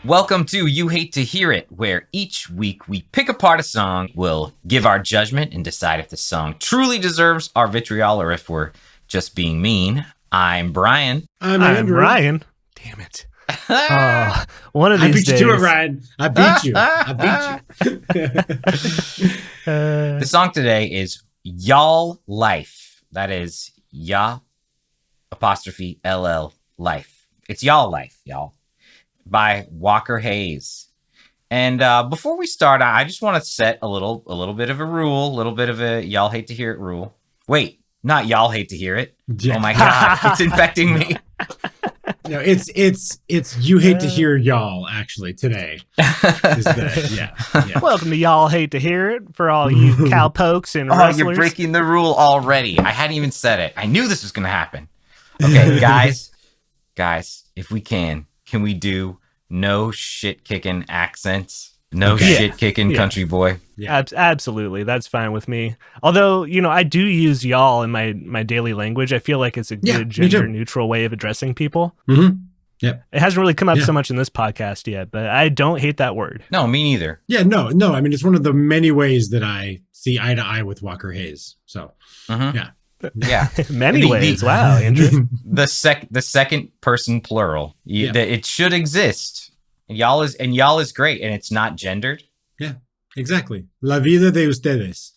Welcome to You Hate to Hear It, where each week we pick apart a song, we'll give our judgment and decide if the song truly deserves our vitriol or if we're just being mean. I'm Brian. I'm Ryan. Damn it. One of these days. I beat you to it, Ryan. I beat you. The song today is Y'all Life. That is Ya apostrophe LL Life. It's Y'all Life, y'all, by Walker Hayes. And before we start, I just want to set a little bit of a rule, a little bit of a y'all hate to hear it rule. Wait, not y'all hate to hear it. Yeah. Oh my God, it's infecting me. No, it's you hate to hear y'all actually today. Yeah. Welcome to Y'all Hate to Hear It for all you cowpokes and wrestlers. You're breaking the rule already. I hadn't even said it. I knew this was going to happen. Okay, guys, if we can we do no shit kicking accents? No shit kicking country boy. Yeah. Absolutely. That's fine with me. Although, I do use y'all in my daily language. I feel like it's a good gender neutral way of addressing people. Mm-hmm. Yep. It hasn't really come up so much in this podcast yet, but I don't hate that word. No, me neither. Yeah, no. I mean, it's one of the many ways that I see eye to eye with Walker Hayes. So, yeah. Many ways. Wow, Andrew. The second person plural. It should exist. Y'all is great, and it's not gendered. Yeah, exactly. La vida de ustedes.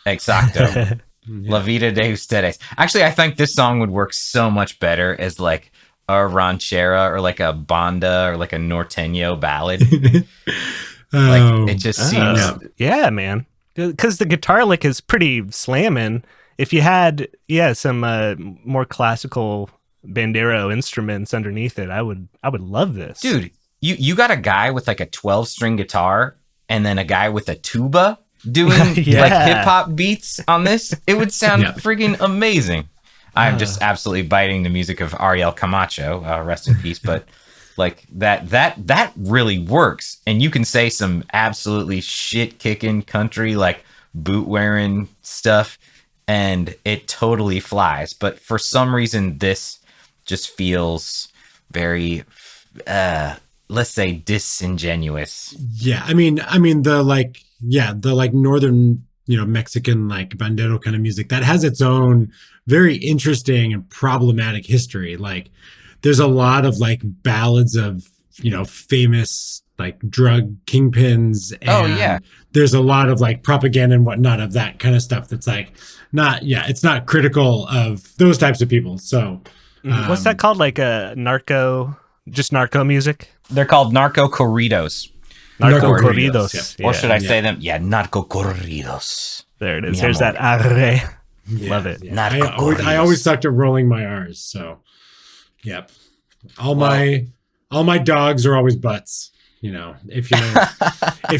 Exacto. La vida de ustedes. Actually, I think this song would work so much better as like a ranchera or like a banda or like a norteño ballad. It just seems. Yeah, man. Because the guitar lick is pretty slamming. If you had, some more classical bandero instruments underneath it, I would love this, dude. You got a guy with like a 12-string guitar and then a guy with a tuba doing like hip hop beats on this. It would sound friggin' amazing. I'm just absolutely biting the music of Ariel Camacho, rest in peace. But like that really works. And you can say some absolutely shit kicking country, like boot wearing stuff, and it totally flies. But for some reason, this just feels very, let's say, disingenuous. Yeah, I mean the northern, Mexican like bandero kind of music that has its own very interesting and problematic history. Like, there's a lot of like ballads of famous like drug kingpins. And there's a lot of like propaganda and whatnot of that kind of stuff. That's like it's not critical of those types of people. So what's that called? Like a narco music? They're called narco corridos. Narco corridos. Yeah. Or should I say them? Yeah, narco corridos. There it is. There's that arre. Love it. Yeah. I always sucked at rolling my R's. So, yep. All my dogs are always butts. If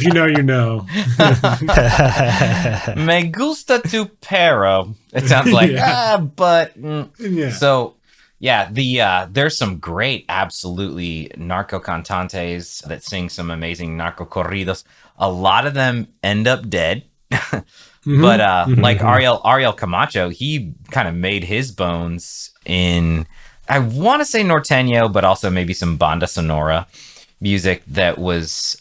you know, you know. Me gusta tu perro. It sounds like but. Yeah. So. Yeah, there's some great, absolutely narco cantantes that sing some amazing narco corridos. A lot of them end up dead, but like Ariel Camacho, he kind of made his bones in, I want to say norteño, but also maybe some banda sonora music that was,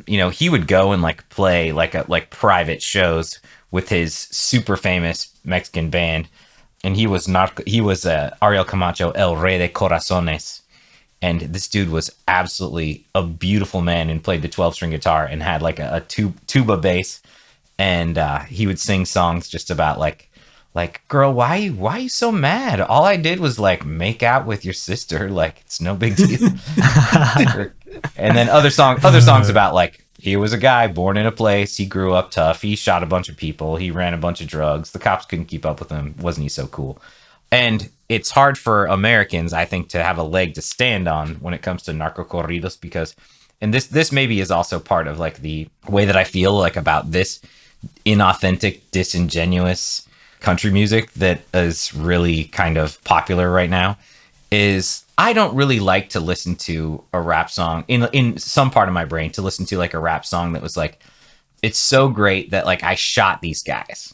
he would go and like play like private shows with his super famous Mexican band. And he was Ariel Camacho, El Rey de Corazones. And this dude was absolutely a beautiful man and played the 12-string guitar and had like a tuba bass. And he would sing songs just about like, girl, why you so mad? All I did was like make out with your sister. Like, it's no big deal. And then other songs about like, here was a guy born in a place. He grew up tough. He shot a bunch of people. He ran a bunch of drugs. The cops couldn't keep up with him. Wasn't he so cool? And it's hard for Americans, I think, to have a leg to stand on when it comes to narco corridos because, and this maybe is also part of like the way that I feel like about this inauthentic, disingenuous country music that is really kind of popular right now is I don't really like to listen to a rap song in some part of my brain to listen to like a rap song that was like, it's so great that like I shot these guys.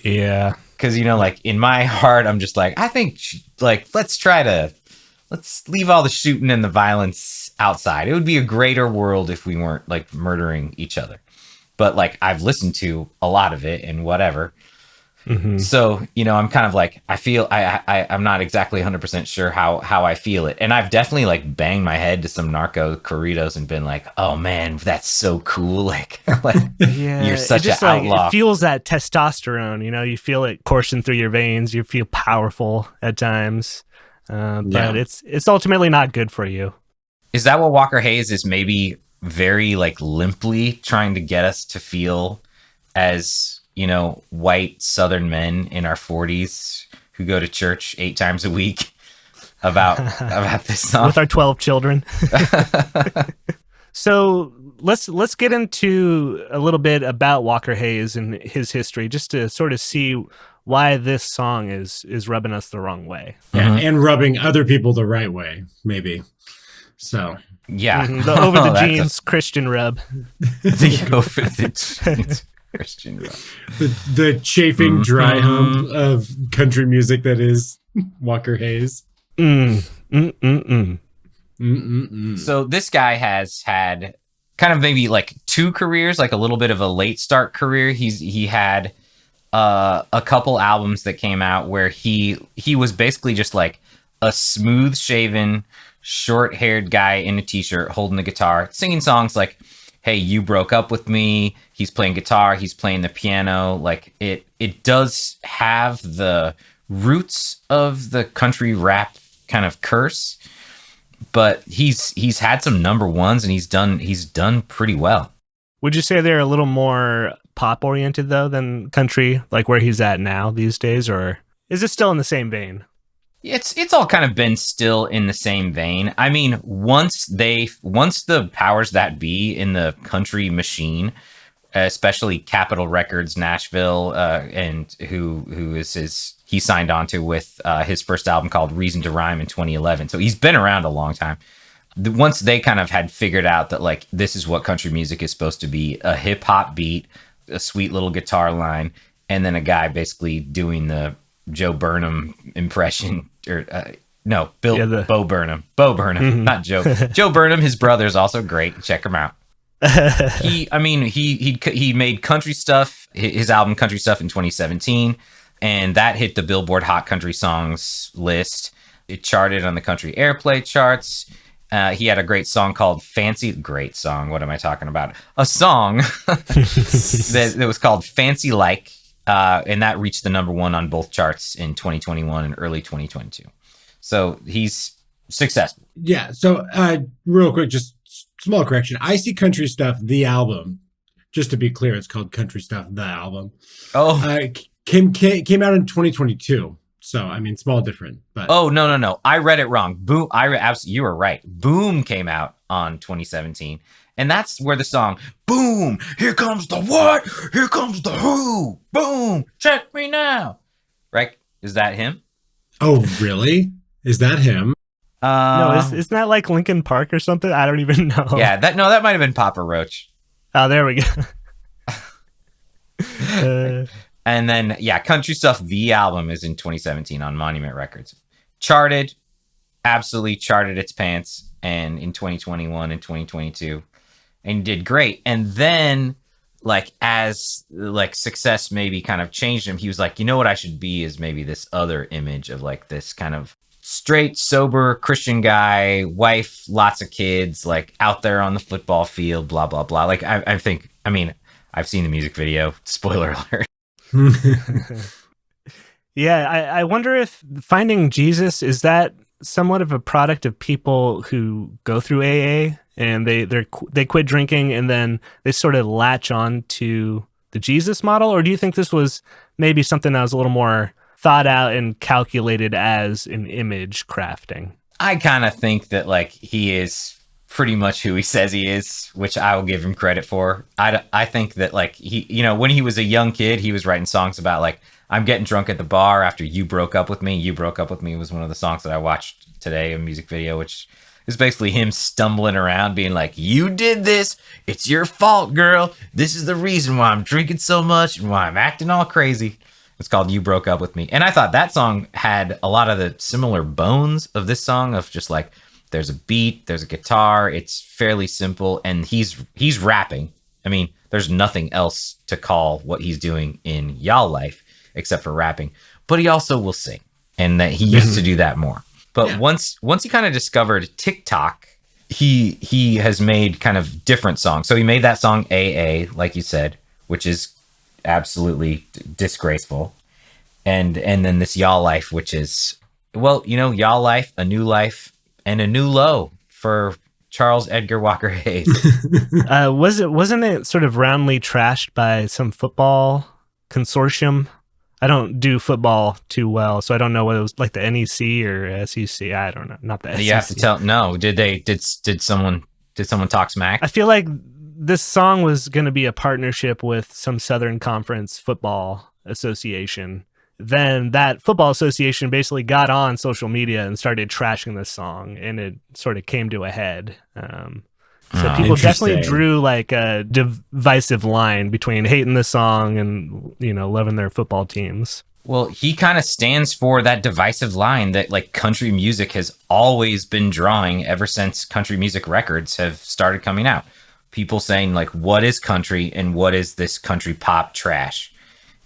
Yeah. Cause like in my heart, I'm just like, I think like, let's leave all the shooting and the violence outside. It would be a greater world if we weren't like murdering each other. But like I've listened to a lot of it and whatever. Mm-hmm. So, I'm kind of like, I'm not exactly 100% sure how I feel it. And I've definitely like banged my head to some narco corridos and been like, oh man, that's so cool. Like Yeah, you're such an like, outlaw. it fuels that testosterone, you feel it coursing through your veins. You feel powerful at times. But it's ultimately not good for you. Is that what Walker Hayes is maybe very like limply trying to get us to feel as, white Southern men in our 40s who go to church 8 times a week about this song? With our 12 children. So let's get into a little bit about Walker Hayes and his history, just to sort of see why this song is rubbing us the wrong way. Yeah, and rubbing other people the right way, maybe. So yeah, the over the jeans Christian rub. The over the jeans Christian rub. The chafing dry hump of country music that is Walker Hayes. So this guy has had kind of maybe like 2 careers, like a little bit of a late start career. He had a couple albums that came out where he was basically just like a smooth shaven, short haired guy in a t-shirt holding a guitar, singing songs like, hey, you broke up with me. He's playing guitar, he's playing the piano. Like it does have the roots of the country rap kind of curse, but he's had some number ones and he's done pretty well. Would you say they're a little more pop oriented though than country, like where he's at now these days, or is it still in the same vein? It's all kind of been still in the same vein. I mean, once the powers that be in the country machine, especially Capitol Records Nashville, and who is he signed on to with his first album called Reason to Rhyme in 2011. So he's been around a long time. Once they kind of had figured out that like this is what country music is supposed to be, a hip hop beat, a sweet little guitar line, and then a guy basically doing the Joe Burnham impression, or Bo Burnham, not Joe. Joe Burnham, his brother, is also great. Check him out. He made country stuff, his album Country Stuff in 2017, and that hit the Billboard Hot Country Songs list. It charted on the country airplay charts. He had a great song called great song. What am I talking about? A song that was called Fancy Like. And that reached the number 1 on both charts in 2021 and early 2022. So he's successful. Yeah. So real quick, just small correction. I See Country Stuff, the album, just to be clear, it's called Country Stuff, the album. Oh, came out in 2022. So, I mean, small different. But oh, no. I read it wrong. Boom. You were right. Boom came out on 2017. And that's where the song, boom, here comes the what? Here comes the who? Boom, check me now. Right? Is that him? Oh, really? Is that him? No, isn't that like Linkin Park or something? I don't even know. Yeah, that might have been Papa Roach. Oh, there we go. And then, yeah, Country Stuff, the album, is in 2017 on Monument Records. Absolutely charted its pants, and in 2021 and 2022. And did great. And then like as like success maybe kind of changed him, he was like, you know what I should be is maybe this other image of like this kind of straight, sober Christian guy, wife, lots of kids, like out there on the football field, blah, blah, blah. Like I mean, I've seen the music video, spoiler alert. Yeah, I wonder if finding Jesus, is that somewhat of a product of people who go through AA and they quit drinking and then they sort of latch on to the Jesus model? Or do you think this was maybe something that was a little more thought out and calculated as an image crafting? I kind of think that like he is pretty much who he says he is, which I will give him credit for. I think that like he, when he was a young kid, he was writing songs about like, I'm getting drunk at the bar after you broke up with me. You broke up with me was one of the songs that I watched today, a music video, which is basically him stumbling around being like, you did this. It's your fault, girl. This is the reason why I'm drinking so much and why I'm acting all crazy. It's called You Broke Up With Me. And I thought that song had a lot of the similar bones of this song, of just like There's a beat, there's a guitar. It's fairly simple, and he's rapping. I mean, there's nothing else to call what he's doing in Y'all Life except for rapping. But he also will sing, and that he used to do that more. But once he kind of discovered TikTok, he has made kind of different songs. So he made that song AA, like you said, which is absolutely disgraceful. And then this Y'all Life, which is, well, Y'all Life, a new life, and a new low for Charles Edgar Walker Hayes. Wasn't it sort of roundly trashed by some football consortium? I don't do football too well, so I don't know whether it was like the NEC or SEC. I don't know. Not the SEC. You have to tell. No, did someone talk smack? I feel like this song was going to be a partnership with some Southern Conference football association. Then that football association basically got on social media and started trashing this song, and it sort of came to a head. So people definitely drew like a divisive line between hating the song and, loving their football teams. Well, he kind of stands for that divisive line that like country music has always been drawing ever since country music records have started coming out. People saying like, what is country and what is this country pop trash?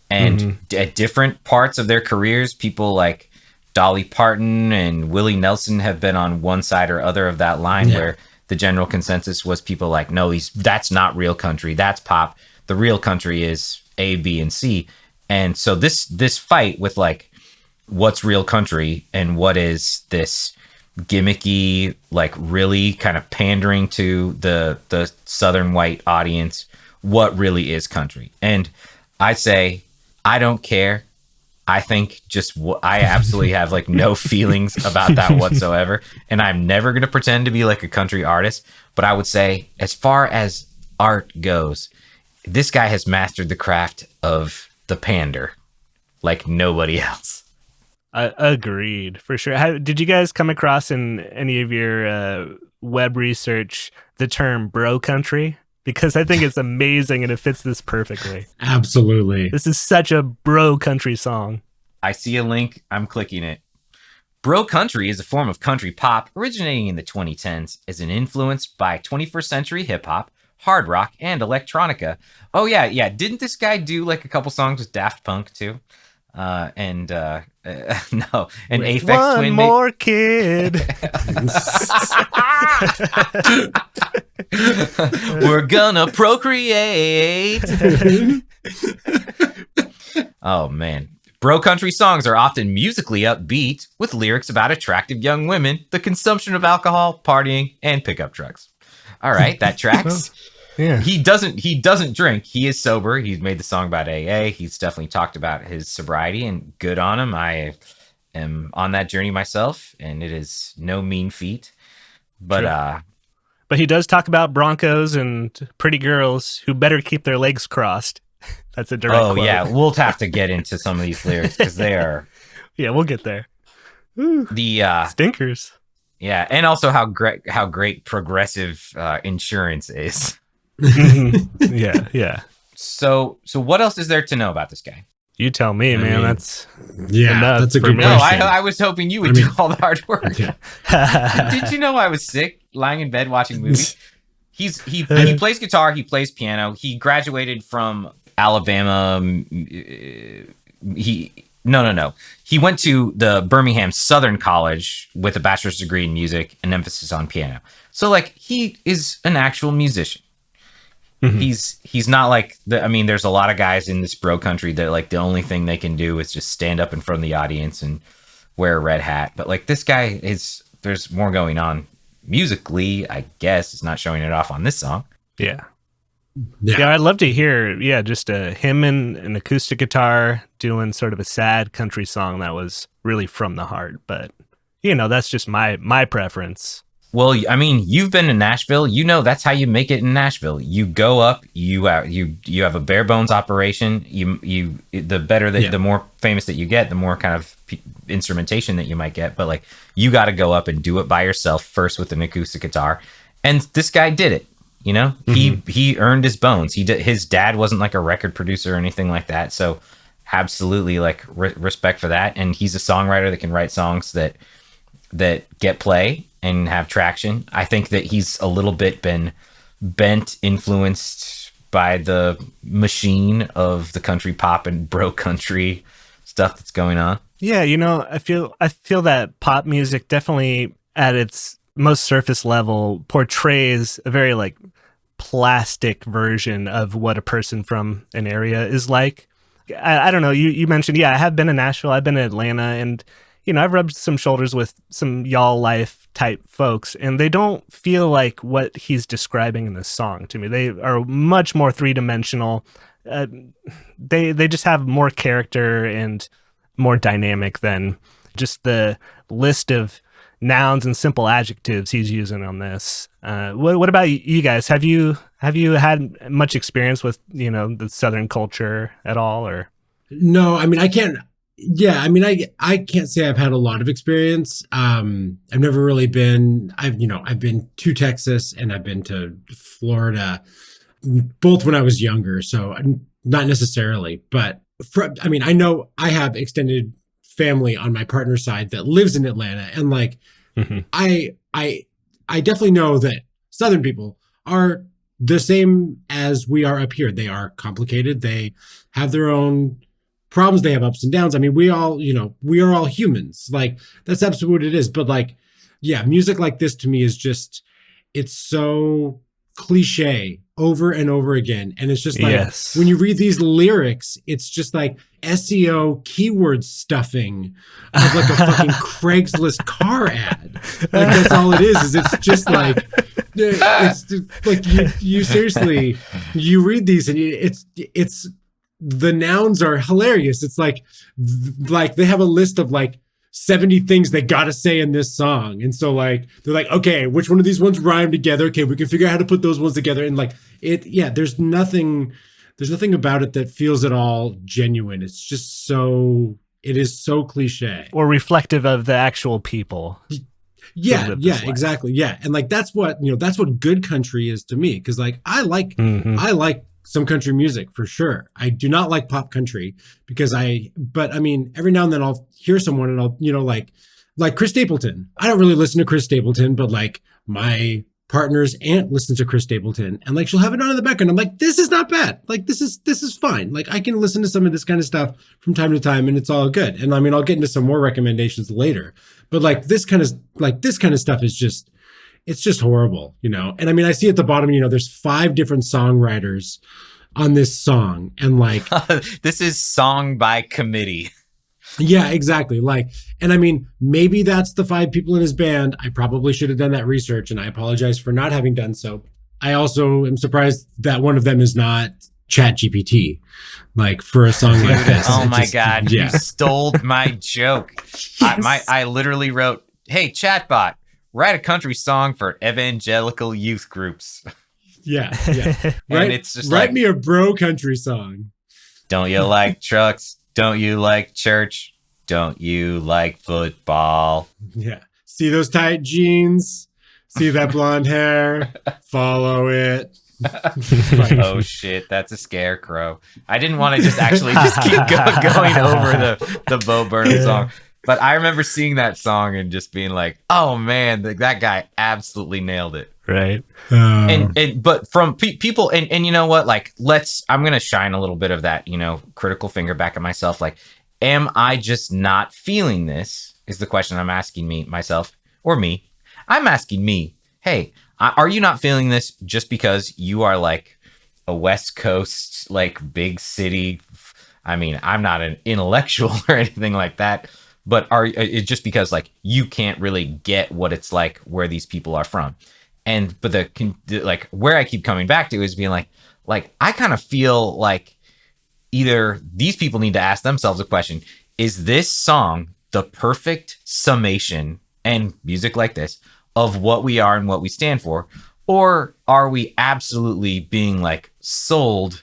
And at different parts of their careers, people like Dolly Parton and Willie Nelson have been on one side or other of that line where the general consensus was people like, no, that's not real country. That's pop. The real country is A, B, and C. And so this fight with like, what's real country and what is this gimmicky, like really kind of pandering to the Southern white audience, what really is country? And I say, I don't care. I think I absolutely have like no feelings about that whatsoever. And I'm never going to pretend to be like a country artist. But I would say, as far as art goes, this guy has mastered the craft of the pander like nobody else. Agreed, for sure. Did you guys come across in any of your web research the term bro country? Because I think it's amazing and it fits this perfectly. Absolutely. This is such a bro country song. I see a link. I'm clicking it. Bro country is a form of country pop originating in the 2010s as an influence by 21st century hip hop, hard rock, and electronica. Oh, yeah. Didn't this guy do like a couple songs with Daft Punk too? No, and Aphex Twin. One more kid. We're gonna procreate. Oh man. Bro country songs are often musically upbeat with lyrics about attractive young women, the consumption of alcohol, partying, and pickup trucks. All right, that tracks. Yeah. He doesn't drink. He is sober. He's made the song about AA. He's definitely talked about his sobriety, and good on him. I am on that journey myself, and it is no mean feat. But But he does talk about Broncos and pretty girls who better keep their legs crossed. That's a direct quote. Yeah, we'll have to get into some of these lyrics because they are. Yeah, we'll get there. Ooh, the stinkers. Yeah, and also how great Progressive insurance is. Yeah. So what else is there to know about this guy? You tell me, man. That's a good No, question. I was hoping you would do all the hard work. Did you know I was sick, lying in bed watching movies? He plays guitar. He plays piano. He graduated from Alabama. No. He went to the Birmingham Southern College with a bachelor's degree in music and emphasis on piano. So like he is an actual musician. Mm-hmm. He's not like there's a lot of guys in this bro country that like the only thing they can do is just stand up in front of the audience and wear a red hat. But like this guy there's more going on musically, I guess. It's not showing it off on this song. Yeah, I'd love to hear just him and an acoustic guitar doing sort of a sad country song that was really from the heart. But that's just my preference. Well, I mean, you've been to Nashville. That's how you make it in Nashville. You go up. You have a bare bones operation. The more famous that you get, the more kind of instrumentation that you might get. But like, you got to go up and do it by yourself first with an acoustic guitar. And this guy did it. He earned his bones. His dad wasn't like a record producer or anything like that. So absolutely like respect for that. And he's a songwriter that can write songs that get play. and have traction. I think that he's a little bit been influenced by the machine of the country pop and bro country stuff that's going on. Yeah, I feel that pop music definitely at its most surface level portrays a very like plastic version of what a person from an area is like. I don't know. You mentioned, yeah, I have been in Nashville. I've been in Atlanta, and I've rubbed some shoulders with some y'all life type folks, and they don't feel like what he's describing in this song to me. They are much more three-dimensional. They just have more character and more dynamic than just the list of nouns and simple adjectives he's using on this. What about you guys? Have you had much experience with the Southern culture at all, or? No, I mean I can't. Yeah, I mean I can't say I've had a lot of experience. I've never really been. I've been to Texas and I've been to Florida, both when I was younger. So not necessarily, but I know I have extended family on my partner's side that lives in Atlanta, and like I definitely know that Southern people are the same as we are up here. They are complicated. They have their own problems. They have ups and downs. I mean, we are all humans. Like that's absolutely what it is. But like, yeah, music like this to me is just, it's so cliche over and over again. And it's just like, yes, when you read these lyrics, it's just like SEO keyword stuffing of like a fucking Craigslist car ad. Like that's all it is it's just like, it's like you seriously, you read these and it's the nouns are hilarious. It's like they have a list of like 70 things they gotta say in this song. And so like, they're like, okay, which one of these ones rhyme together? Okay, we can figure out how to put those ones together. And like there's nothing about it that feels at all genuine. It is so cliche. Or reflective of the actual people. Yeah, exactly. Yeah. And like, that's what good country is to me. Cause like, I like some country music for sure. I do not like pop country but I mean, every now and then I'll hear someone and I'll, like Chris Stapleton. I don't really listen to Chris Stapleton, but like my partner's aunt listens to Chris Stapleton and like, she'll have it on in the background. I'm like, this is not bad. Like, this is fine. Like I can listen to some of this kind of stuff from time to time and it's all good. And I mean, I'll get into some more recommendations later, but like this kind of stuff is just, it's just horrible, And I mean, I see at the bottom, there's 5 different songwriters on this song. And like, this is song by committee. Yeah, exactly. Like, and I mean, maybe that's the 5 people in his band. I probably should have done that research and I apologize for not having done so. I also am surprised that one of them is not ChatGPT, like for a song like this. Oh my God. Yeah. You stole my joke. Yes. I literally wrote, hey, chatbot, write a country song for evangelical youth groups. Yeah. And it's just write me a bro country song. Don't you like trucks? Don't you like church? Don't you like football? Yeah. See those tight jeans? See that blonde hair? Follow it. Oh shit, that's a scarecrow. I didn't want to just keep going over the Bo Burnham song. But I remember seeing that song and just being like, "Oh man, that guy absolutely nailed it." Right. But from people, and you know what? Like, I'm gonna shine a little bit of that, critical finger back at myself. Like, am I just not feeling this? Is the question I'm asking myself, or me? I'm asking me. Hey, are you not feeling this just because you are like a West Coast, like big city? I mean, I'm not an intellectual or anything like that. But it's just because like you can't really get what it's like where these people are from, but like where I keep coming back to is being like I kind of feel like either these people need to ask themselves a question: is this song the perfect summation and music like this of what we are and what we stand for, or are we absolutely being like sold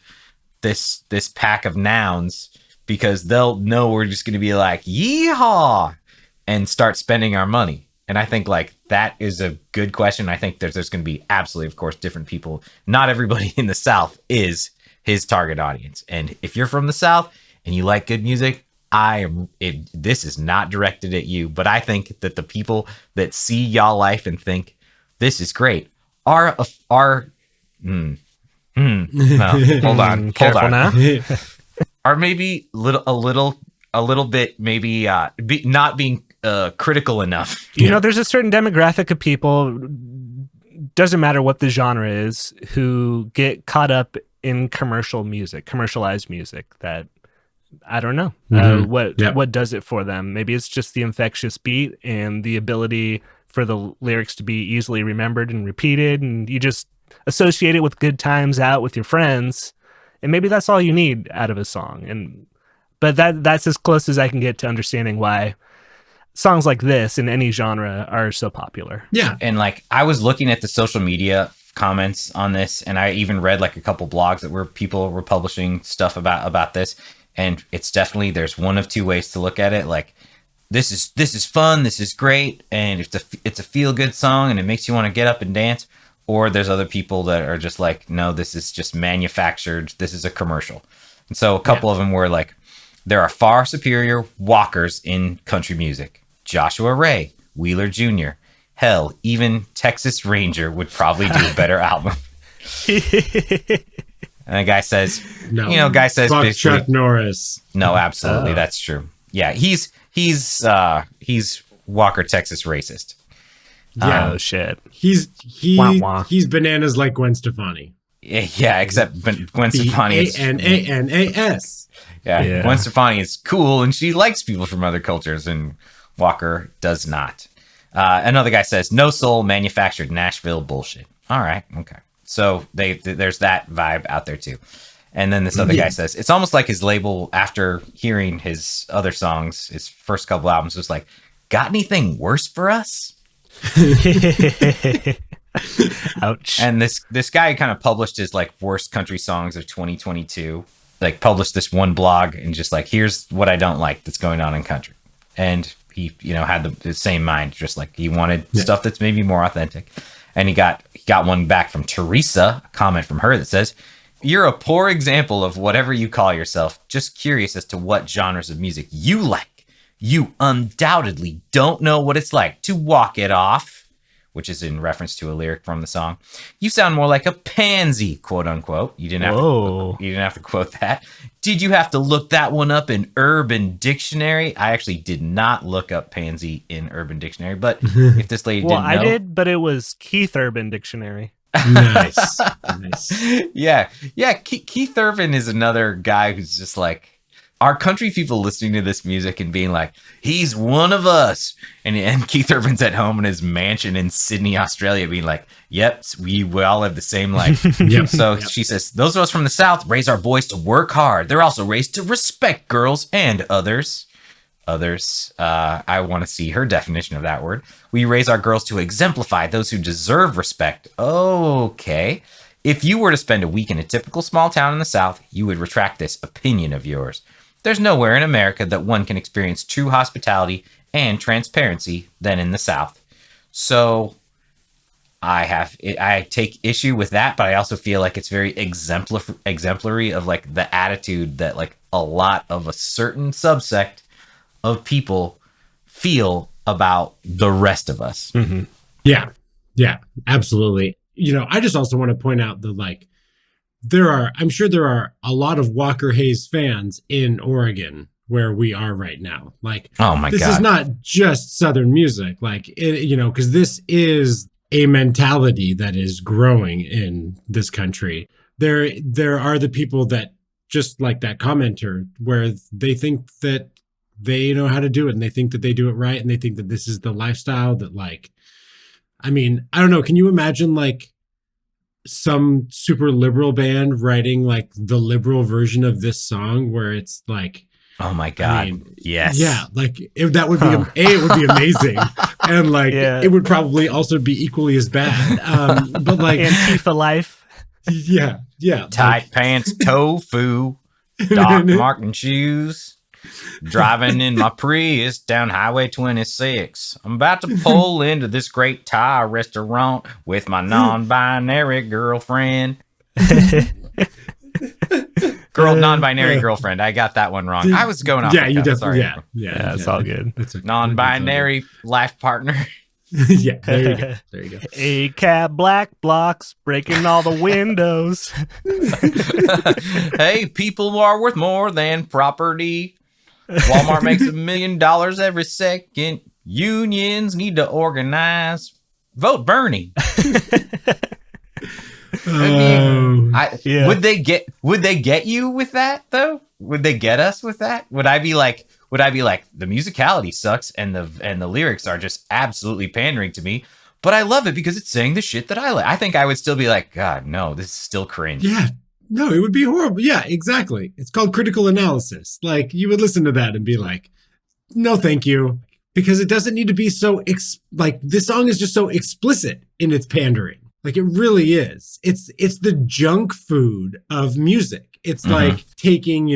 this pack of nouns? Because they'll know we're just going to be like, yeehaw, and start spending our money. And I think like that is a good question. I think there's going to be absolutely, of course, different people. Not everybody in the South is his target audience. And if you're from the South and you like good music, this is not directed at you, but I think that the people that see y'all life and think this is great are no, hold on, Careful now. are maybe a little bit maybe not being critical enough. There's a certain demographic of people, doesn't matter what the genre is, who get caught up in commercialized music that I don't know what does it for them. Maybe it's just the infectious beat and the ability for the lyrics to be easily remembered and repeated, and you just associate it with good times out with your friends, and maybe that's all you need out of a song. But that's as close as I can get to understanding why songs like this in any genre are so popular. Yeah. And like, I was looking at the social media comments on this, and I even read like a couple blogs that people were publishing stuff about this. And it's definitely, there's one of two ways to look at it. Like, this is fun, this is great, and it's a feel good song, and it makes you want to get up and dance. Or there's other people that are just like, no, this is just manufactured. This is a commercial. And so a couple of them were like, there are far superior walkers in country music. Joshua Ray, Wheeler Jr. Hell, even Texas Ranger would probably do a better album. And the guy says, fuck Chuck Norris. No, absolutely, that's true. Yeah, he's Walker Texas racist. Yeah, shit. He's bananas like Gwen Stefani. Yeah, except Gwen Stefani is Bananas. Yeah, Gwen Stefani is cool and she likes people from other cultures, and Walker does not. Another guy says, no soul, manufactured Nashville bullshit. All right, okay. So there's that vibe out there too. And then this other guy says, it's almost like his label, after hearing his other songs, his first couple albums, was like, got anything worse for us? Ouch. And this guy kind of published his like worst country songs of 2022. Like, published this one blog and just like, here's what I don't like that's going on in country. And he, had the same mind, just like he wanted stuff that's maybe more authentic. And he got one back from Teresa, a comment from her that says, you're a poor example of whatever you call yourself. Just curious as to what genres of music you like. You undoubtedly don't know what it's like to walk it off, which is in reference to a lyric from the song. You sound more like a pansy, quote unquote. You didn't have to quote that. Did you have to look that one up in Urban Dictionary? I actually did not look up pansy in Urban Dictionary, but if this lady didn't know. I did, but it was Keith Urban Dictionary. Nice. Yeah. Keith Urban is another guy who's just like, are country people listening to this music and being like, he's one of us? And Keith Urban's at home in his mansion in Sydney, Australia, being like, yep, we all have the same life. She says, those of us from the South raise our boys to work hard. They're also raised to respect girls and others. I want to see her definition of that word. We raise our girls to exemplify those who deserve respect. Okay. If you were to spend a week in a typical small town in the South, you would retract this opinion of yours. There's nowhere in America that one can experience true hospitality and transparency than in the South. So I take issue with that, but I also feel like it's very exemplary of like the attitude that like a lot of a certain subsect of people feel about the rest of us. Mm-hmm. Yeah, absolutely. I just also want to point out that like, I'm sure there are a lot of Walker Hayes fans in Oregon where we are right now. Like, oh my this God. is not just Southern music, like, because this is a mentality that is growing in this country. There are the people that just like that commenter where they think that they know how to do it and they think that they do it right. And they think that this is the lifestyle that like, I mean, I don't know. Can you imagine like some super liberal band writing like the liberal version of this song where it's like, oh my God, yes. Yeah, like that would be it would be amazing. And like it would probably also be equally as bad. But like Antifa life. Yeah. Tight like, pants, tofu, Doc Martin shoes. Driving in my Prius down Highway 26. I'm about to pull into this great Thai restaurant with my non-binary girlfriend. Non-binary girlfriend. I got that one wrong. I was going off. Yeah, the you cuff. definitely. Sorry. Yeah, it's all good. That's okay. Non-binary life partner. Yeah, there you go. There you go. A cat black blocks breaking all the windows. Hey, people are worth more than property. Walmart makes $1 million every second. Unions need to organize. Vote Bernie. Would they get you with that though? Would they get us with that? Would I be like the musicality sucks and the lyrics are just absolutely pandering to me, but I love it because it's saying the shit that I like. I think I would still be like, God, no, this is still cringe. Yeah. No, it would be horrible. Yeah, exactly. It's called critical analysis. Like, you would listen to that and be like, no, thank you. Because it doesn't need to be so, this song is just so explicit in its pandering. Like, it really is. It's the junk food of music. It's like taking,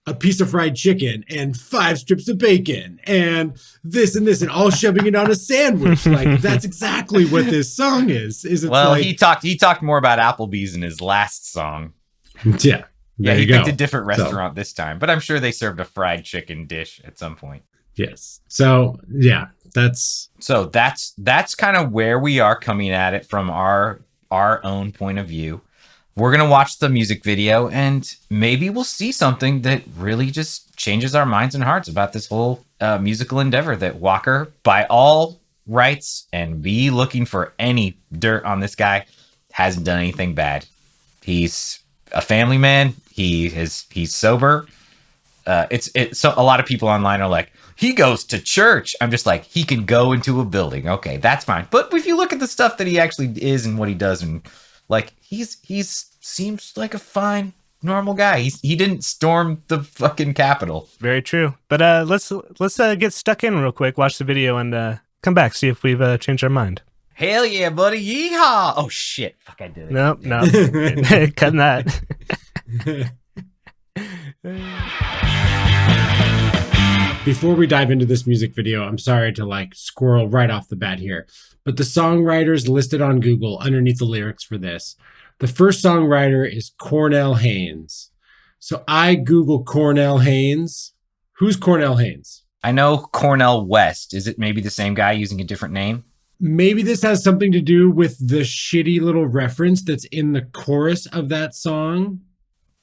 a piece of fried chicken and 5 strips of bacon and this and all shoving it on a sandwich. Like, that's exactly what this song is. He talked more about Applebee's in his last song. Yeah. Yeah, he picked a different restaurant this time, but I'm sure they served a fried chicken dish at some point. Yes. So, yeah, that's kind of where we are coming at it from our own point of view. We're going to watch the music video and maybe we'll see something that really just changes our minds and hearts about this whole musical endeavor that Walker, by all rights, and be looking for any dirt on this guy, hasn't done anything bad. He's a family man. He's sober. So a lot of people online are like, he goes to church. I'm just like, he can go into a building. Okay, that's fine. But if you look at the stuff that he actually is and what he does, and like, he's seems like a fine, normal guy. He didn't storm the fucking Capitol. Very true. But let's get stuck in real quick, watch the video, and come back, see if we've changed our mind. Hell yeah, buddy. Yeehaw. Oh, shit. Fuck, I did it. No. Cutting that. Before we dive into this music video, I'm sorry to squirrel right off the bat here, but the songwriters listed on Google underneath the lyrics for this, the first songwriter is Cornell Haynes. So I Google Cornell Haynes. Who's Cornell Haynes? I know Cornell West. Is it maybe the same guy using a different name? Maybe this has something to do with the shitty little reference that's in the chorus of that song.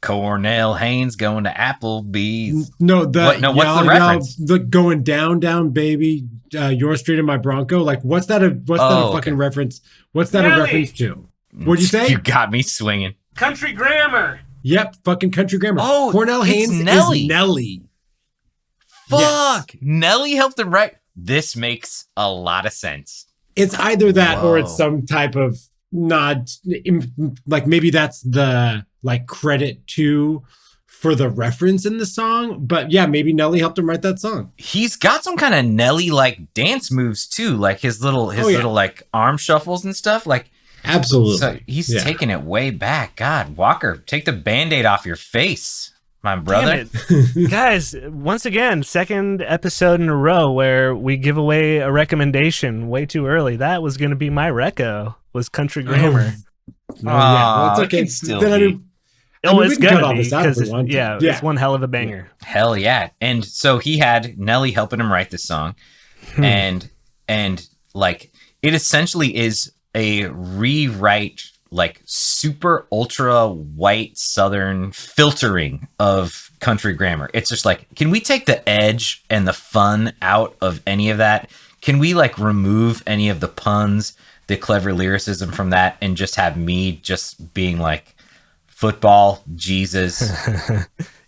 Cornell Haynes going to Applebee's. No, what's the reference? Going down, baby. Your street and my Bronco. Like, what's that a fucking reference? What's that a reference to? What'd you say? You got me swinging. Country Grammar. Yep, fucking Country Grammar. Oh, Cornell Haynes is Nelly. Fuck. Yes. Nelly helped him write. This makes a lot of sense. It's either that or it's some type of nod. Like, maybe that's the credit to for the reference in the song. But yeah, maybe Nelly helped him write that song. He's got some kind of Nelly dance moves too, like his little arm shuffles and stuff. Like, absolutely. So he's taking it way back. God, Walker, take the Band-Aid off your face, my brother. Guys, once again, second episode in a row where we give away a recommendation way too early. That was going to be my reco, was Country Grammar. Well, it's okay. It's gonna be because it's one hell of a banger. Hell yeah! And so he had Nelly helping him write this song, and it essentially is a rewrite, super ultra white Southern filtering of Country Grammar. It's just can we take the edge and the fun out of any of that? Can we remove any of the puns, the clever lyricism from that, and just have me just being football, Jesus.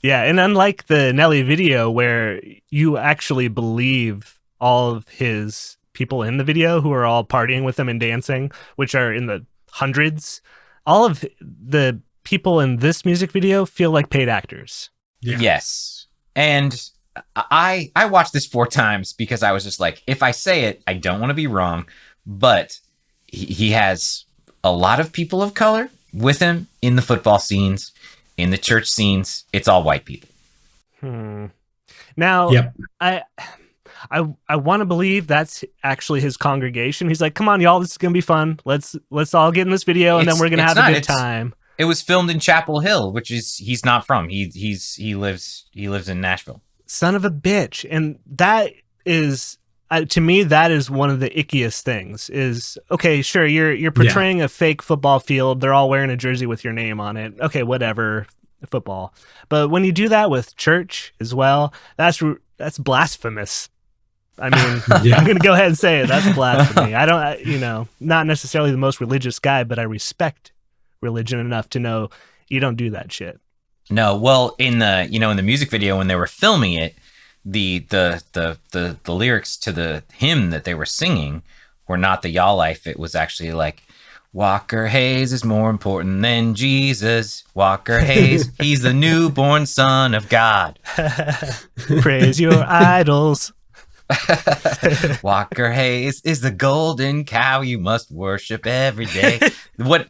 Yeah, and unlike the Nelly video where you actually believe all of his people in the video who are all partying with him and dancing, which are in the hundreds, all of the people in this music video feel like paid actors. Yeah. Yes. And I watched this 4 times because I was just if I say it, I don't want to be wrong, but he has a lot of people of color with him in the football scenes, in the church scenes. It's all white people. Now, I want to believe that's actually his congregation. He's like, come on, y'all, this is going to be fun. Let's all get in this video, and then we're going to have a good time. It was filmed in Chapel Hill, which is he's not from. He lives in Nashville. Son of a bitch. And that is to me, that is one of the ickiest things. Is okay, sure, you're portraying a fake football field. They're all wearing a jersey with your name on it. Okay, whatever, football. But when you do that with church as well, that's blasphemous. I mean, I'm going to go ahead and say it. That's blasphemy. I don't, not necessarily the most religious guy, but I respect religion enough to know you don't do that shit. No, well, in the music video when they were filming it, the lyrics to the hymn that they were singing were not the Y'all Life. It was actually like, Walker Hayes is more important than Jesus. Walker Hayes, he's the newborn son of God. Praise your idols. Walker Hayes is the golden cow you must worship every day. When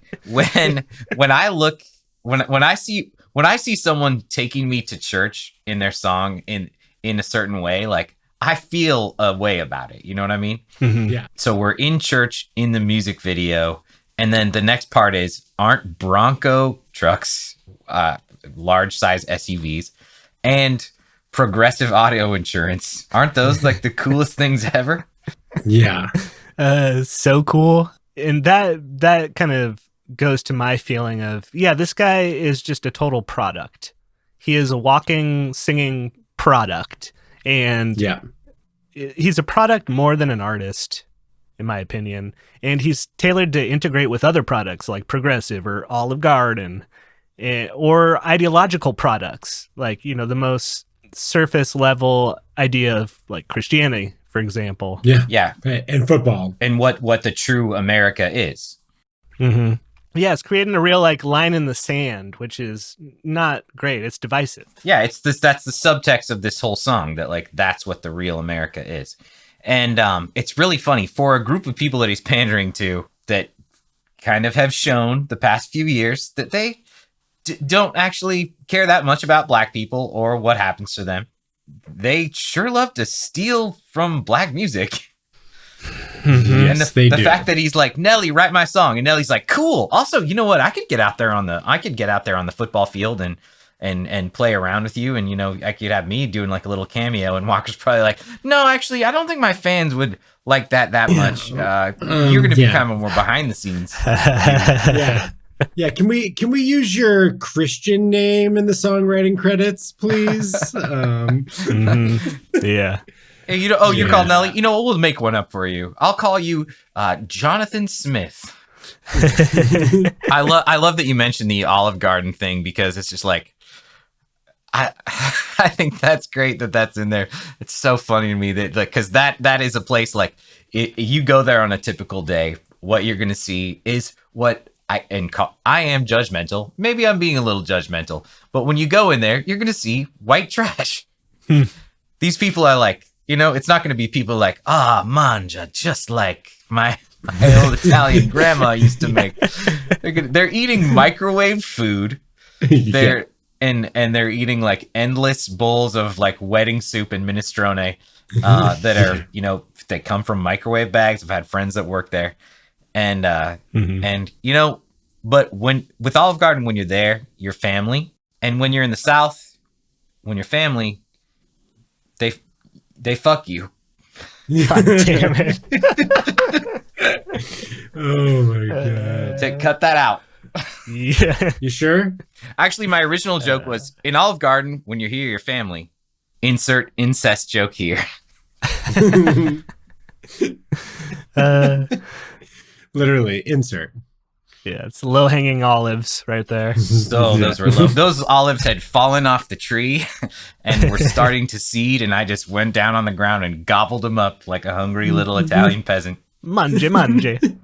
I see someone taking me to church in their song in a certain way, like I feel a way about it. You know what I mean? Mm-hmm. Yeah. So we're in church in the music video, and then the next part is, aren't Bronco trucks, large size SUVs, and Progressive auto insurance, aren't those like the coolest things ever? Yeah. So cool. And that kind of goes to my feeling of, this guy is just a total product. He is a walking, singing product. And he's a product more than an artist, in my opinion. And he's tailored to integrate with other products like Progressive or Olive Garden, or ideological products like, the most surface level idea of like Christianity, for example. Yeah. Right. And football. And what the true America is. Mm-hmm. Yeah, it's creating a real like line in the sand, which is not great. It's divisive. Yeah, that's the subtext of this whole song, that like that's what the real America is. And it's really funny for a group of people that he's pandering to that kind of have shown the past few years that they don't actually care that much about black people or what happens to them. They sure love to steal from black music. Mm-hmm. And the fact that he's like, Nelly, write my song, and Nelly's like, cool. Also, you know what? I could get out there on the football field and play around with you, and I could have me doing like a little cameo. And Walker's probably like, no, actually, I don't think my fans would like that much. You're going to be kind of more behind the scenes. Yeah, can we use your Christian name in the songwriting credits, please? Yeah. Hey, you're called Nelly. You know what? We'll make one up for you. I'll call you Jonathan Smith. I love that you mentioned the Olive Garden thing, because it's just like, I think that's great that that's in there. It's so funny to me that, like, because that is a place like you go there on a typical day. What you're gonna see is what I am judgmental. Maybe I'm being a little judgmental, but when you go in there, you're gonna see white trash. These people are like, it's not gonna be people like, manja, just like my old Italian grandma used to make. They're eating microwave food. They're they're eating like endless bowls of like wedding soup and minestrone that are, they come from microwave bags. I've had friends that work there. And but with Olive Garden, when you're there, you're family. And when you're in the South, when you're family, they fuck you. God damn it. Oh my God. Cut that out. Yeah. You sure? Actually, my original joke was, in Olive Garden, when you're here, you're family. Insert incest joke here. Literally, insert. Yeah, it's low-hanging olives right there. So those olives had fallen off the tree and were starting to seed, and I just went down on the ground and gobbled them up like a hungry little Italian peasant. Mangi.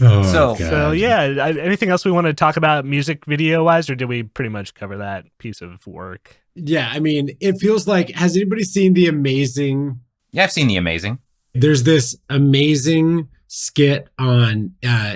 Oh, so yeah, anything else we want to talk about music video-wise, or did we pretty much cover that piece of work? Yeah, I mean, it feels like, has anybody seen The Amazing? Yeah, I've seen The Amazing. There's this amazing skit on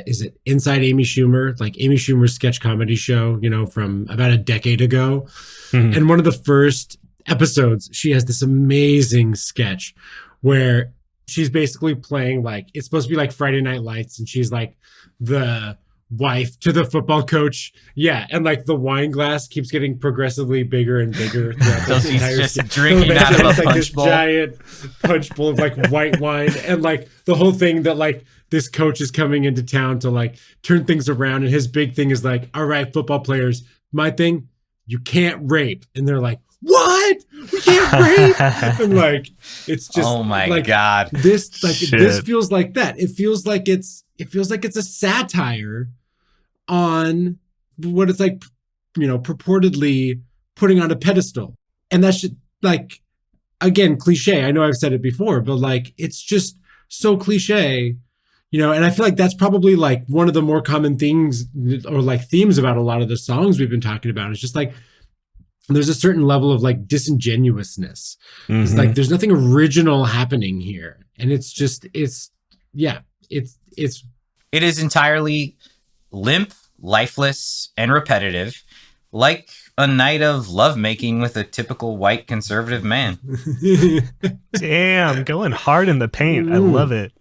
is it Inside Amy Schumer, like Amy Schumer's sketch comedy show, from about a decade ago. Mm-hmm. And one of the first episodes, she has this amazing sketch where she's basically playing, like, it's supposed to be like Friday Night Lights, and she's like the wife to the football coach. Yeah, and like the wine glass keeps getting progressively bigger and bigger throughout So the she's entire just scene. drinking out of a It's like punch this bowl. giant punch bowl of like white wine, and like the whole thing that like this coach is coming into town to like turn things around, and his big thing is like, all right, football players, my thing, you can't rape, and they're like, what? We can't rape? And like, it's just, Oh my like, God. this like Shit. this feels like that. It feels like it's a satire on what it's like, purportedly putting on a pedestal. And that's just like, again, cliche. I know I've said it before, but like, it's just so cliche, and I feel like that's probably like one of the more common things, or like themes about a lot of the songs we've been talking about. It's just like, there's a certain level of like disingenuousness. It's like, there's nothing original happening here. And it is entirely limp, lifeless, and repetitive, like a night of lovemaking with a typical white conservative man. Damn, going hard in the paint. I love it.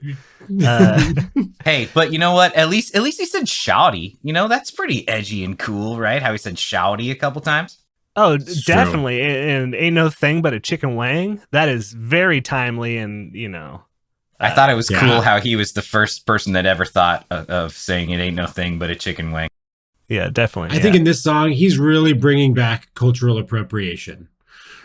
Hey, but you know what? At least he said shouty. That's pretty edgy and cool, right? How he said shouty a couple times. Oh, It's definitely. And ain't no thing but a chicken wang. That is very timely, and I thought it was Yeah. cool how he was the first person that ever thought of saying it ain't no thing but a chicken wing. yeah, definitely. I think in this song, he's really bringing back cultural appropriation.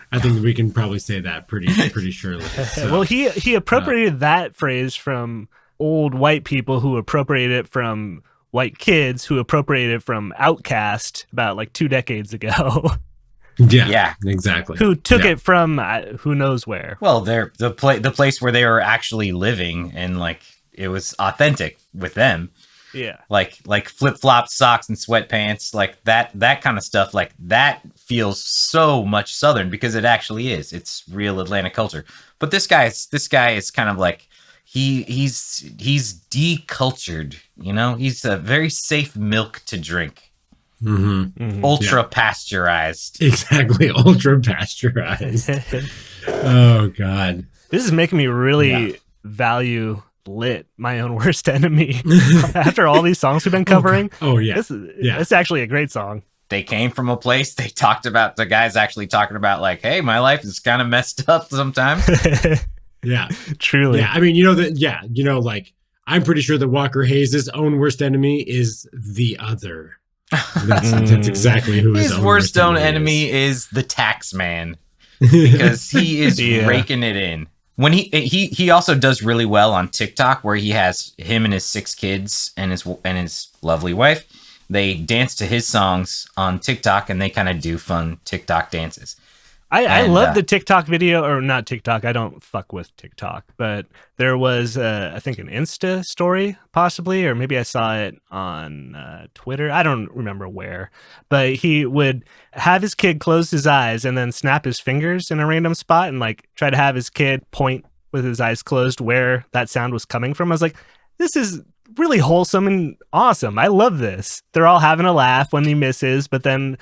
I think we can probably say that pretty surely. So, well, he appropriated that phrase from old white people who appropriated it from white kids who appropriated it from Outkast about like 2 decades ago. Yeah. Exactly. Who took Yeah. it from who knows where. Well, they're the place where they were actually living, and like it was authentic with them. Yeah. Like flip-flop socks and sweatpants, like that kind of stuff, like that feels so much Southern because it actually is. It's real Atlanta culture. But this guy is kind of like he's decultured, He's a very safe milk to drink. Ultra pasteurized. Exactly. Ultra pasteurized. Oh, God. This is making me really value Lit, my own worst enemy. After all these songs we've been covering, Oh, yeah. It's actually a great song. They came from a place they talked about. The guy's actually talking about like, hey, my life is kind of messed up sometimes. Yeah. Truly. Yeah. I mean, like, I'm pretty sure that Walker Hayes' own worst enemy is the other. That's exactly who His his worst own enemy is the tax man, because he is raking it in. When he also does really well on TikTok, where he has him and his 6 kids and his lovely wife. They dance to his songs on TikTok, and they kind of do fun TikTok dances. I love the TikTok video, or not TikTok. I don't fuck with TikTok, but there was, I think, an Insta story, possibly, or maybe I saw it on Twitter. I don't remember where, but he would have his kid close his eyes and then snap his fingers in a random spot and like try to have his kid point with his eyes closed where that sound was coming from. I was like, this is really wholesome and awesome. I love this. They're all having a laugh when he misses, but then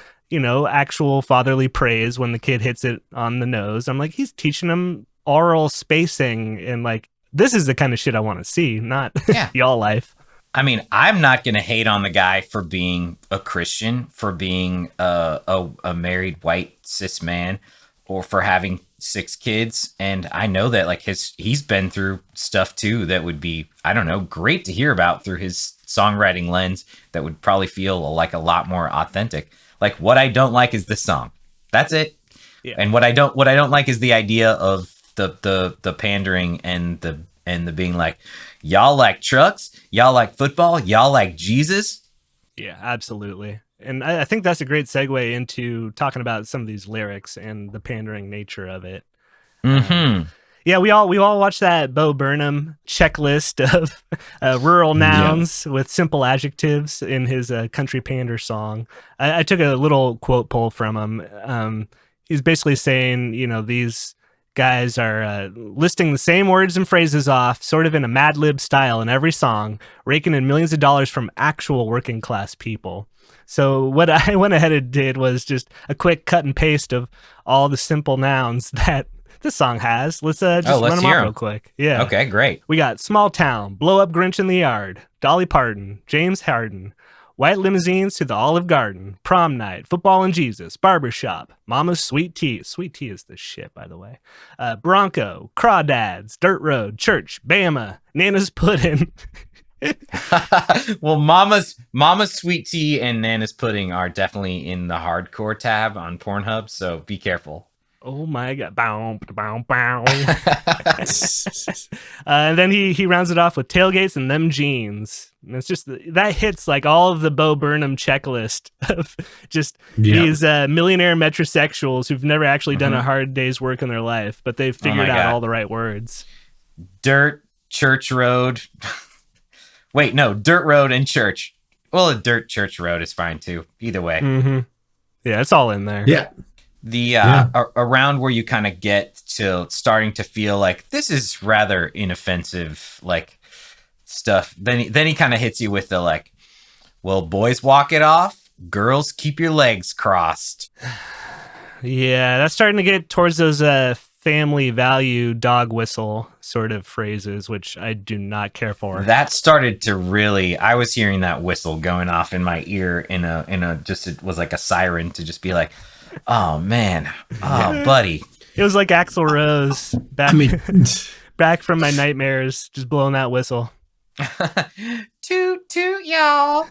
actual fatherly praise when the kid hits it on the nose. I'm like, he's teaching them oral spacing, and like, this is the kind of shit I want to see, not y'all life. I mean, I'm not going to hate on the guy for being a Christian, for being a married white cis man, or for having 6 kids. And I know that like he's been through stuff too that would be, I don't know, great to hear about through his songwriting lens, that would probably feel like a lot more authentic. Like, what I don't like is this song. That's it. Yeah. And what I don't like is the idea of the pandering and the being like, y'all like trucks, y'all like football, y'all like Jesus. Yeah, absolutely. And I think that's a great segue into talking about some of these lyrics and the pandering nature of it. Yeah, we all watched that Bo Burnham checklist of rural nouns with simple adjectives in his country pander song. I took a little quote pull from him. He's basically saying, these guys are listing the same words and phrases off, sort of in a Mad Lib style in every song, raking in millions of dollars from actual working class people. So what I went ahead and did was just a quick cut and paste of all the simple nouns that this song has. Let's run them off real quick. Yeah. Okay, great. We got small town, blow up Grinch in the yard, Dolly Parton, James Harden, White limousines to the Olive Garden, prom night, football and Jesus, barbershop, Mama's sweet tea. Sweet tea is the shit, by the way. Bronco, crawdads, dirt road, church, Bama, Nana's pudding. Well, Mama's sweet tea and Nana's pudding are definitely in the hardcore tab on Pornhub, so be careful. Oh my god! Bow, bow, bow. And then he rounds it off with tailgates and them jeans. And it's just that hits like all of the Bo Burnham checklist of just these millionaire metrosexuals who've never actually done a hard day's work in their life, but they've figured out all the right words. Dirt, church road. Wait, no, dirt road and church. Well, a dirt church road is fine too. Either way. Mm-hmm. Yeah, it's all in there. Yeah. The around where you kind of get to starting to feel like this is rather inoffensive, like stuff. Then he kind of hits you with the like, well, boys walk it off, girls keep your legs crossed. Yeah, that's starting to get towards those family value dog whistle sort of phrases, which I do not care for. That started to really. I was hearing that whistle going off in my ear in a just it was like a siren to just be like. Oh man, oh buddy, it was like Axl Rose back from my nightmares, just blowing that whistle. Toot toot, y'all.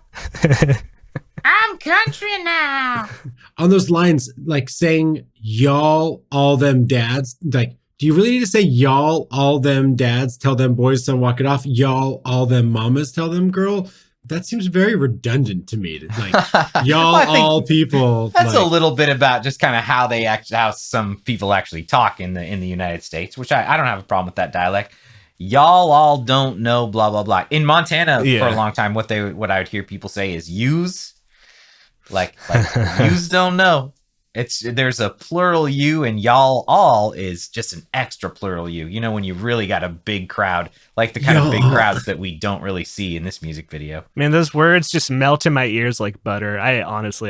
I'm country now. On those lines, like saying y'all, all them dads, like, do you really need to say y'all, all them dads, tell them boys don't walk it off? Y'all, all them mamas, tell them girl. That seems very redundant to me. Like y'all, well, all people. That's like, a little bit about just kind of how some people actually talk in the United States, which I don't have a problem with that dialect. Y'all all don't know blah blah blah. In Montana for a long time, what I would hear people say is "yous," like "yous don't know." There's a plural you, and y'all all is just an extra plural you. You know, when you really got a big crowd, like the kind of big crowds that we don't really see in this music video. Man, those words just melt in my ears like butter. I love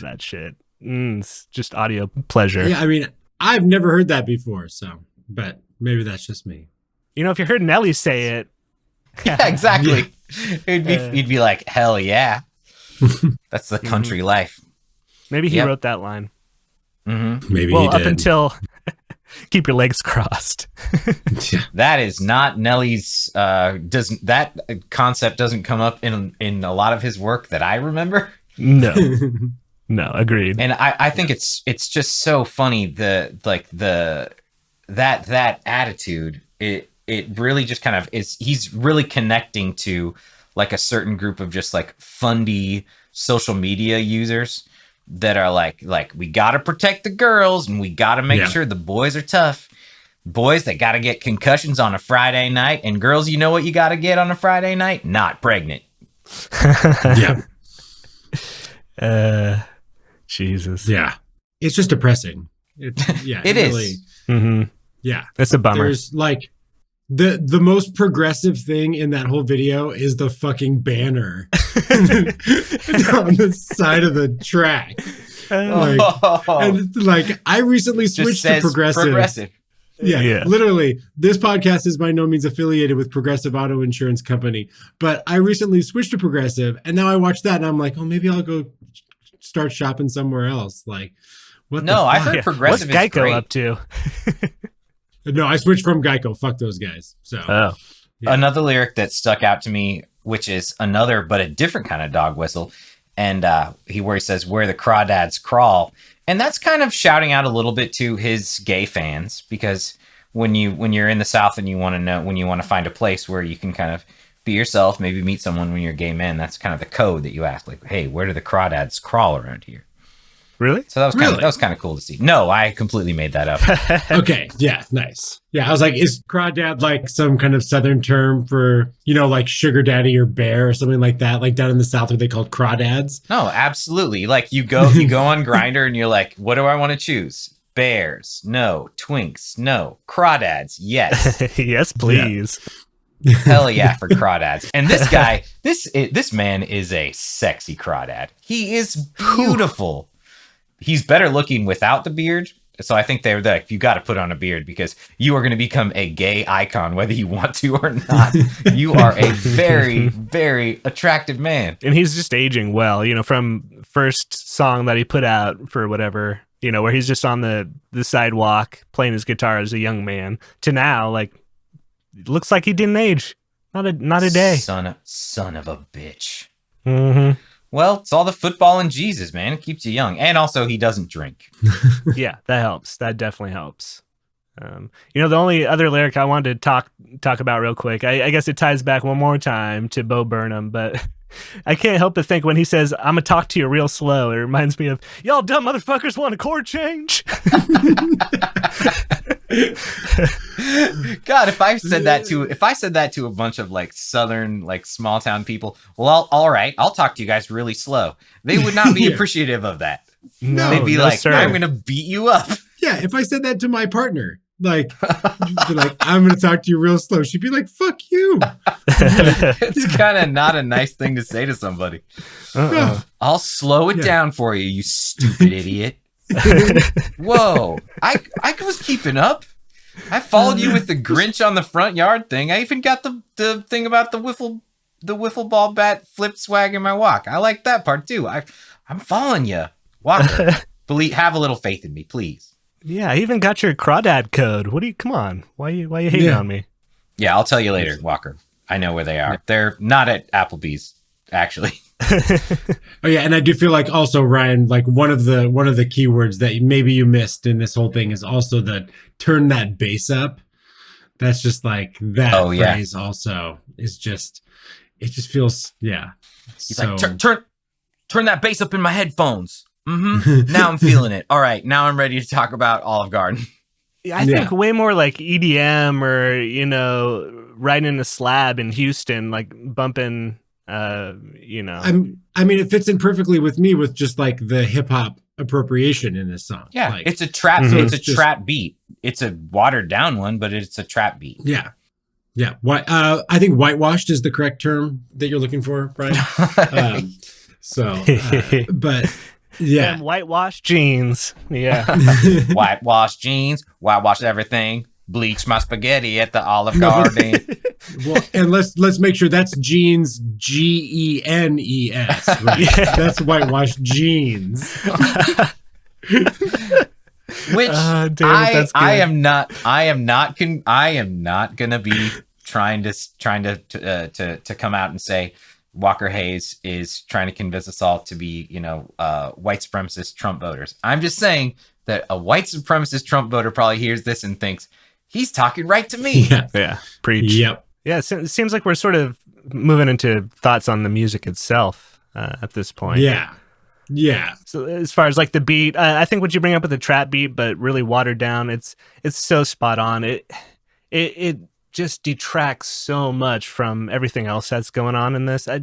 that shit. It's just audio pleasure. Yeah, I mean, I've never heard that before, but maybe that's just me. You know, if you heard Nelly say it. Yeah, exactly. He'd be like, hell yeah. That's the country life. Maybe he wrote that line. Mm-hmm. Maybe he did. Up until keep your legs crossed. That is not Nelly's. That concept doesn't come up in a lot of his work that I remember. No, agreed. And I think it's just so funny that attitude. It really just kind of is. He's really connecting to like a certain group of just like fundy social media users. That are like we got to protect the girls and we got to make sure the boys are tough. Boys that got to get concussions on a Friday night, and girls, you know what you got to get on a Friday night? Not pregnant. Jesus. Yeah. It's just depressing. It is. Really, mm-hmm. Yeah. It's a bummer. There's like the most progressive thing in that whole video is the fucking banner on the side of the track. And I recently switched to progressive. Yeah, literally. This podcast is by no means affiliated with Progressive Auto Insurance Company, but I recently switched to Progressive, and now I watch that, and I'm like, oh, maybe I'll go start shopping somewhere else. Like, what? No, I heard Progressive. What's Geico great. Up to? No, I switched from Geico. Fuck those guys. So, Another lyric that stuck out to me, which is another but a different kind of dog whistle, and where he says, "Where the crawdads crawl," and that's kind of shouting out a little bit to his gay fans, because when you're in the South and you want to find a place where you can kind of be yourself, maybe meet someone when you're a gay man, that's kind of the code that you ask, like, "Hey, where do the crawdads crawl around here?" Really? So that was kind of cool to see. No, I completely made that up. Okay, yeah, nice. Yeah, I was like, is crawdad like some kind of Southern term for, like sugar daddy or bear or something like that? Like down in the South, are they called crawdads? No, absolutely. Like you go on Grindr and you're like, what do I want to choose? Bears? No. Twinks? No. Crawdads? Yes. Yes, please. Yeah. Hell yeah for crawdads. And this guy, this man is a sexy crawdad. He is beautiful. He's better looking without the beard, So I think they're like, you got to put on a beard because you are going to become a gay icon, whether you want to or not. You are a very, very attractive man. And he's just aging well, from first song that he put out for whatever, where he's just on the sidewalk playing his guitar as a young man to now, like, looks like he didn't age. Not a day. Son of a bitch. Mm-hmm. Well, it's all the football and Jesus, man. It keeps you young. And also, he doesn't drink. Yeah, that helps. That definitely helps. The only other lyric I wanted to talk about real quick, I guess it ties back one more time to Bo Burnham, but I can't help but think when he says, I'm going to talk to you real slow, it reminds me of, y'all dumb motherfuckers want a chord change? God, if I said that to a bunch of like Southern, like small town people, well, all right, I'll talk to you guys really slow. They would not be appreciative of that. No, they'd be like, sir. I'm going to beat you up. Yeah, if I said that to my partner, like, be like, I'm going to talk to you real slow, she'd be like, fuck you. It's kind of not a nice thing to say to somebody. I'll slow it down for you, you stupid idiot. Whoa, I was keeping up. I followed you with the Grinch on the front yard thing. I even got the thing about the wiffle ball bat flip swag in my walk. I like that part too. I'm following you, Walker. Have a little faith in me, please. Yeah, I even got your crawdad code. Come on? Why you hating on me? Yeah, I'll tell you later, Walker. I know where they are. They're not at Applebee's, actually. Oh yeah, and I do feel like also, Ryan, like one of the keywords that maybe you missed in this whole thing is also the turn that bass up. That's just like that phrase also is just, it just feels He's like, turn that bass up in my headphones. Mm-hmm. Now I'm feeling it. All right, now I'm ready to talk about Olive Garden. I think way more like EDM or riding in a slab in Houston, like bumping. I mean, it fits in perfectly with me with just like the hip hop appropriation in this song. Yeah, like, it's a trap. Mm-hmm. It's a trap beat. It's a watered down one, but it's a trap beat. Yeah. I think whitewashed is the correct term that you're looking for, Brian. But yeah, and whitewashed jeans. Yeah, whitewashed jeans, whitewashed everything. Bleach my spaghetti at the Olive Garden. Well, and let's make sure that's jeans, GENES. Right? Yeah. That's whitewashed jeans. Which I am not gonna be trying to come out and say Walker Hayes is trying to convince us all to be, white supremacist Trump voters. I'm just saying that a white supremacist Trump voter probably hears this and thinks he's talking right to me. Yeah. Preach. Yep. Yeah. It seems like we're sort of moving into thoughts on the music itself at this point. Yeah. Yeah. So as far as like the beat, I think what you bring up with the trap beat, but really watered down, it's so spot on. It just detracts so much from everything else that's going on in this. I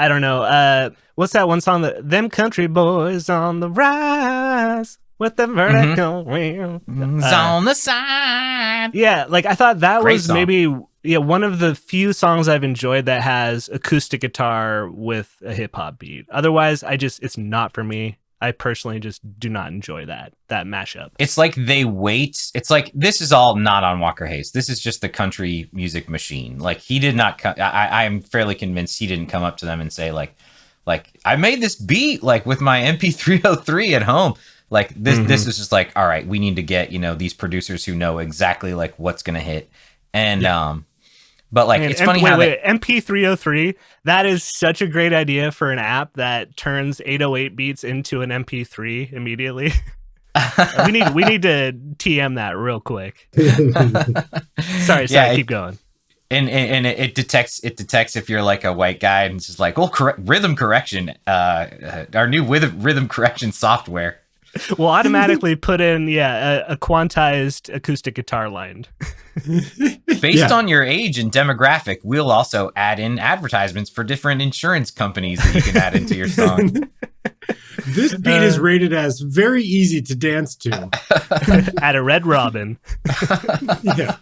don't know. What's that one song that them country boys on the rise with the vertical wheel on the side? Yeah, like I thought that Great was song. maybe one of the few songs I've enjoyed that has acoustic guitar with a hip hop beat. Otherwise, it's not for me. I personally just do not enjoy that mashup. It's like they wait. It's like this is all not on Walker Hayes. This is just the country music machine. Like he did not. I am fairly convinced he didn't come up to them and say like I made this beat like with my MP303 at home. Like this is just like, all right, we need to get these producers who know exactly like what's gonna hit, and but like it's funny how MP303, that is such a great idea for an app that turns 808 beats into an MP3 immediately. we need to TM that real quick. Sorry, keep going. And it detects if you're like a white guy, and it's just like, well, rhythm correction, our new rhythm correction software will automatically put in a quantized acoustic guitar line. Based on your age and demographic, we'll also add in advertisements for different insurance companies that you can add into your song. This beat is rated as very easy to dance to at a Red Robin. Yeah.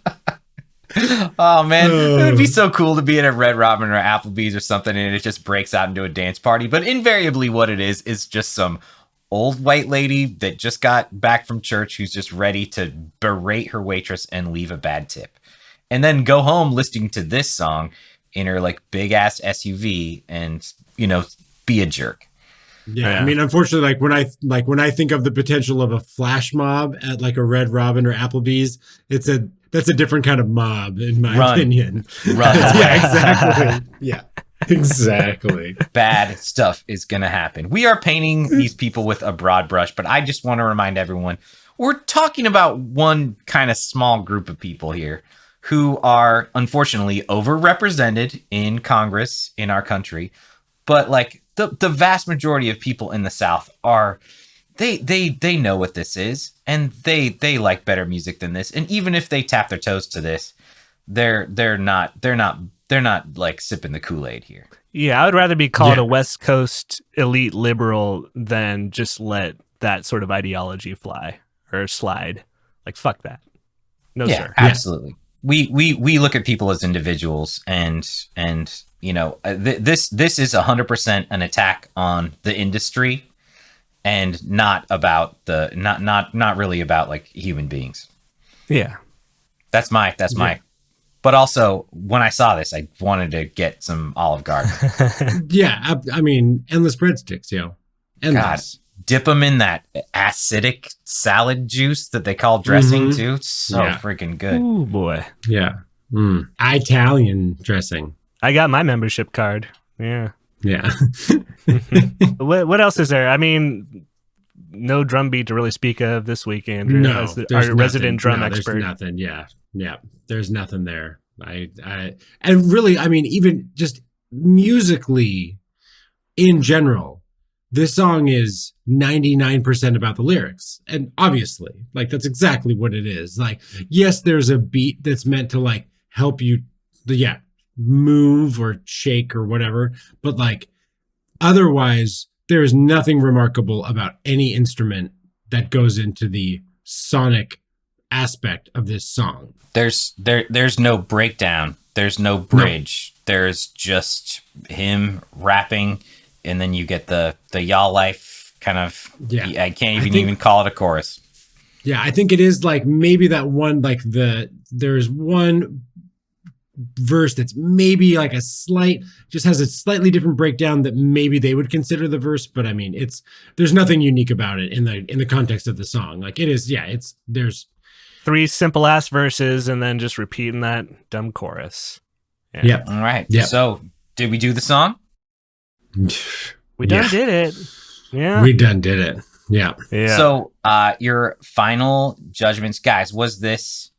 Oh man, it would be so cool to be at a Red Robin or Applebee's or something, and it just breaks out into a dance party. But invariably, what it is just some old white lady that just got back from church who's just ready to berate her waitress and leave a bad tip. And then go home listening to this song in her like big ass SUV and, be a jerk. Yeah, I mean, unfortunately, when I think of the potential of a flash mob at like a Red Robin or Applebee's, that's a different kind of mob in my opinion. Run. Yeah, exactly. Yeah, exactly. Bad stuff is going to happen. We are painting these people with a broad brush, but I just want to remind everyone, we're talking about one kind of small group of people here who are unfortunately overrepresented in Congress in our country. But like the vast majority of people in the South are, they know what this is, and they like better music than this. And even if they tap their toes to this, they're not like sipping the Kool-Aid here. Yeah, I would rather be called a West Coast elite liberal than just let that sort of ideology fly or slide. Like, fuck that. No, sir. Absolutely. We look at people as individuals, and this is 100% an attack on the industry, and not about not really about like human beings. Yeah, that's my. But also, when I saw this, I wanted to get some Olive Garden. Yeah, I mean, endless breadsticks, endless. God, dip them in that acidic salad juice that they call dressing too. It's so freaking good. Oh boy. Yeah. Italian dressing. I got my membership card. Yeah. Yeah. What else is there? I mean, no drum beat to really speak of this week, Andrew. No, our resident drum expert. There's nothing. Yeah. There's nothing there. And really, I mean, even just musically, in general, this song is 99% about the lyrics. And obviously, like, that's exactly what it is. Like, yes, there's a beat that's meant to like help you, move or shake or whatever. But like, otherwise, there is nothing remarkable about any instrument that goes into the sonic aspect of this song. There's no breakdown. There's no bridge. No. There's just him rapping, and then you get the y'all life kind of. Yeah, I can't even call it a chorus. Yeah, I think it is like maybe that one, like there's one verse that's maybe like just has a slightly different breakdown that maybe they would consider the verse, but I mean, there's nothing unique about it in the context of the song. Like it is, there's 3 simple ass verses and then just repeating that dumb chorus. Yeah. All right. Yeah. So did we do the song? We done did it. Yeah. We done did it. Yeah. So your final judgments, guys, was this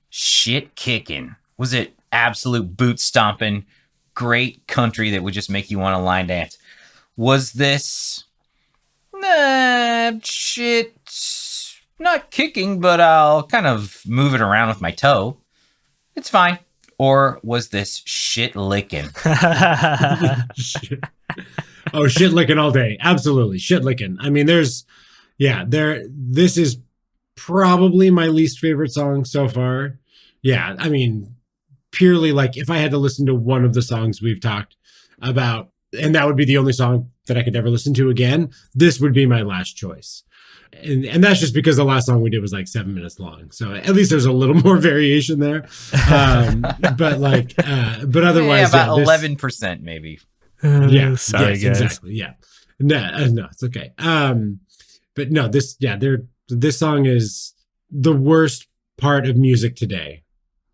shit kicking? Was it absolute boot stomping, great country that would just make you want to line dance? Was this shit not kicking, but I'll kind of move it around with my toe? It's fine. Or was this shit licking? Oh, shit licking all day. Absolutely. Shit licking. I mean, this is probably my least favorite song so far. Yeah. I mean, purely like if I had to listen to one of the songs we've talked about, and that would be the only song that I could ever listen to again, this would be my last choice. And that's just because the last song we did was like 7 minutes long. So at least there's a little more variation there. But otherwise, about 11% maybe. Sorry, guys. Exactly. Yeah. No, it's okay. But no, this song is the worst part of music today,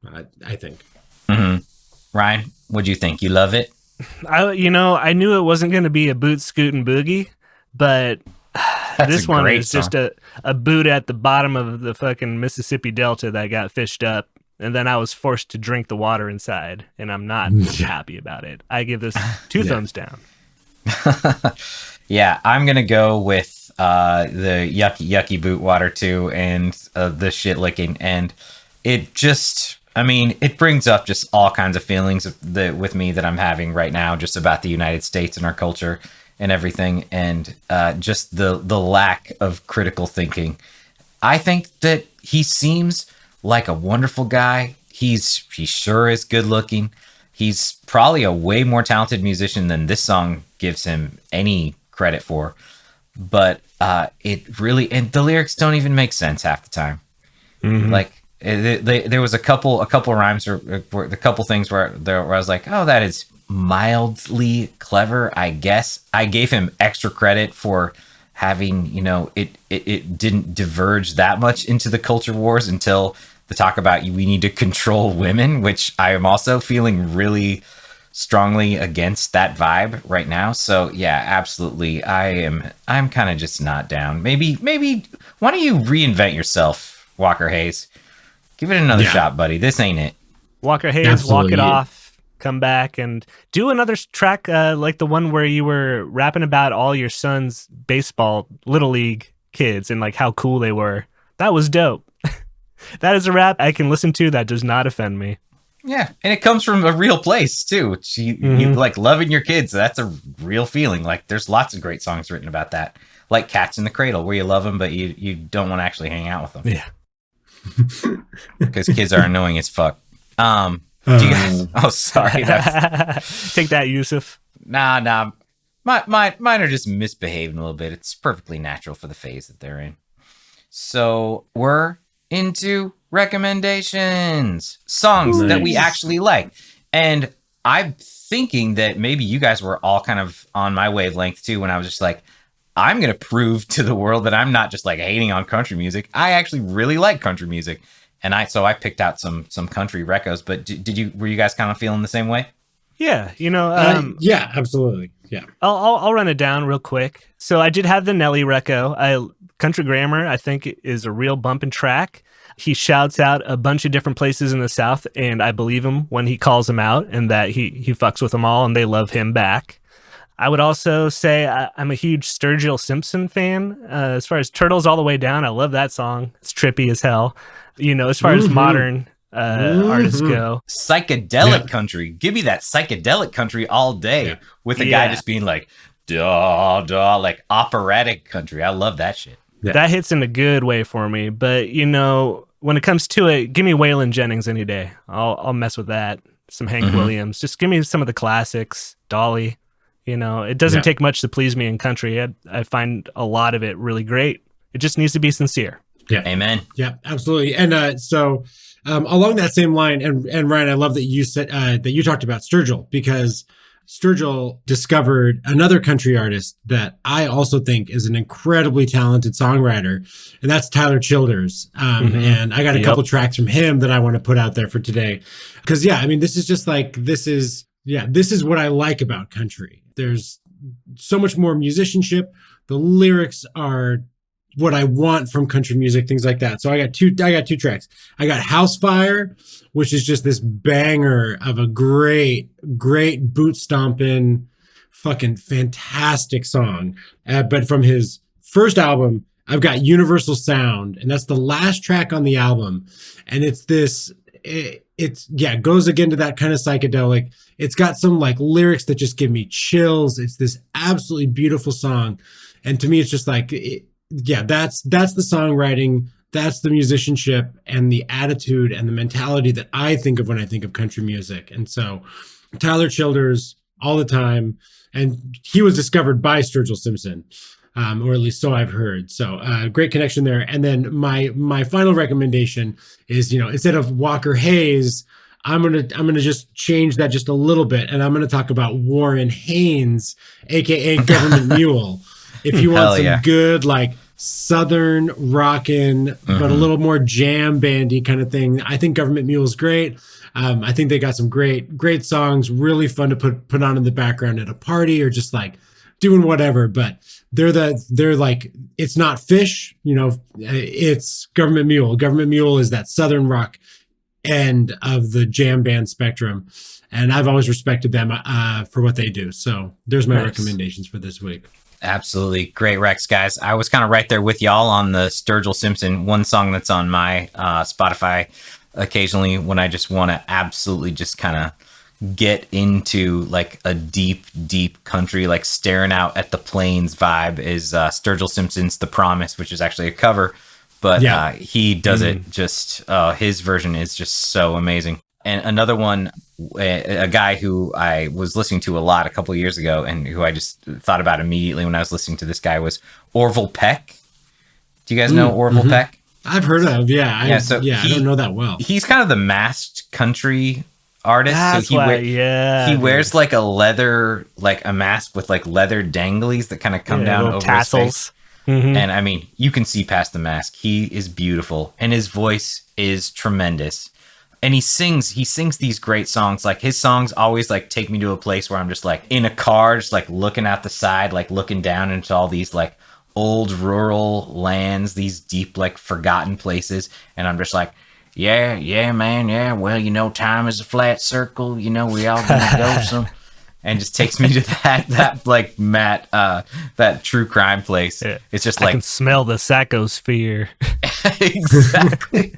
I think. Mm-hmm. Ryan, what'd you think? You love it? I knew it wasn't going to be a boot scootin' boogie, but this one is song. Just a boot at the bottom of the fucking Mississippi Delta that got fished up, and then I was forced to drink the water inside, and I'm not happy about it. I give this 2 thumbs down. Yeah, I'm going to go with the yucky boot water too, and the shit licking, and it just, I mean, it brings up just all kinds of feelings with me that I'm having right now, just about the United States and our culture and everything, and just the lack of critical thinking. I think that he seems like a wonderful guy. He sure is good looking. He's probably a way more talented musician than this song gives him any credit for. But it really, and the lyrics don't even make sense half the time. Like there was a couple rhymes or a couple things where I was like, oh, that is mildly clever, I guess. I gave him extra credit for having, it didn't diverge that much into the culture wars until the talk about we need to control women, which I am also feeling really strongly against that vibe right now. So yeah, absolutely. I'm kind of just not down. Maybe why don't you reinvent yourself, Walker Hayes? Give it another shot, buddy. This ain't it. Walker Hayes, Absolutely. walk it off, come back and do another track like the one where you were rapping about all your son's baseball little league kids and like how cool they were. That was dope. That is a rap I can listen to that does not offend me. Yeah, and it comes from a real place too. You like loving your kids. That's a real feeling. Like there's lots of great songs written about that, like Cats in the Cradle, where you love them but you don't want to actually hang out with them. Yeah, because kids are annoying as fuck. Do you guys? Oh, sorry. Take that, Yusuf. Nah. Mine are just misbehaving a little bit. It's perfectly natural for the phase that they're in. So we're into recommendations, songs that we actually like, and I'm thinking that maybe you guys were all kind of on my wavelength too. When I was just like, I'm gonna prove to the world that I'm not just like hating on country music. I actually really like country music, and I picked out some country recos. But were you guys kind of feeling the same way? Yeah, yeah, absolutely. Yeah, I'll run it down real quick. So I did have the Nelly reco. Country Grammar, I think, is a real bumping track. He shouts out a bunch of different places in the South, and I believe him when he calls them out, and that he fucks with them all, and they love him back. I would also say I'm a huge Sturgill Simpson fan. As far as Turtles All the Way Down, I love that song. It's trippy as hell. As far as modern artists go. Psychedelic country. Give me that psychedelic country all day with a guy just being like, duh, like operatic country. I love that shit. Yeah. That hits in a good way for me. But, when it comes to it, give me Waylon Jennings any day. I'll mess with that. Some Hank Williams. Just give me some of the classics. Dolly. It doesn't take much to please me in country. I find a lot of it really great. It just needs to be sincere. Yeah. Amen. Yeah, absolutely. And so along that same line, and Ryan, I love that you said that you talked about Sturgill, because Sturgill discovered another country artist that I also think is an incredibly talented songwriter, and that's Tyler Childers. And I got a couple tracks from him that I want to put out there for today. Because, this is just like, this is what I like about country. There's so much more musicianship. The lyrics are what I want from country music, things like that. So I got two tracks. I got House Fire, which is just this banger of a great boot stomping, fucking fantastic song. But from his first album, I've got Universal Sound, and that's the last track on the album. And it's this, it goes again to that kind of psychedelic. It's got some like lyrics that just give me chills. It's this absolutely beautiful song. And to me, it's just like, that's the songwriting, that's the musicianship and the attitude and the mentality that I think of when I think of country music. And so Tyler Childers all the time, and he was discovered by Sturgill Simpson, or at least so I've heard. So great connection there. And then my final recommendation is, instead of Walker Hayes, I'm gonna just change that just a little bit, and I'm gonna talk about Warren Haynes, aka Government Mule. If you want some good, like, Southern rockin', but a little more jam bandy kind of thing, I think Government Mule is great. I think they got some great songs, really fun to put on in the background at a party or just like doing whatever. But they're like, it's not Fish, it's Government Mule. Government Mule is that Southern rock end of the jam band spectrum. And I've always respected them for what they do. So there's my recommendations for this week. Absolutely. Great Rex, guys. I was kind of right there with y'all on the Sturgill Simpson, one song that's on my Spotify occasionally when I just want to absolutely just kind of get into like a deep country, like staring out at the plains vibe is Sturgill Simpson's The Promise, which is actually a cover, but he does it just, his version is just so amazing. And another one a guy who I was listening to a lot a couple of years ago, and who I just thought about immediately when I was listening to this guy was Orville Peck. Do you guys know Orville Peck? I've heard of, I don't know that well. He's kind of the masked country artist. That's he wears like a mask with like leather danglies that kind of come down over tassels. his face. And I mean, you can see past the mask. He is beautiful, and his voice is tremendous. And he sings these great songs. Like his songs always like take me to a place where I'm just like in a car, just like looking out the side, like looking down into all these like old rural lands, these deep like forgotten places, and I'm just like, yeah, man, yeah. Well, time is a flat circle. We all gonna go some, and just takes me to that like Matt, that true crime place. Yeah. It's just like I can smell the Sacosphere. Exactly.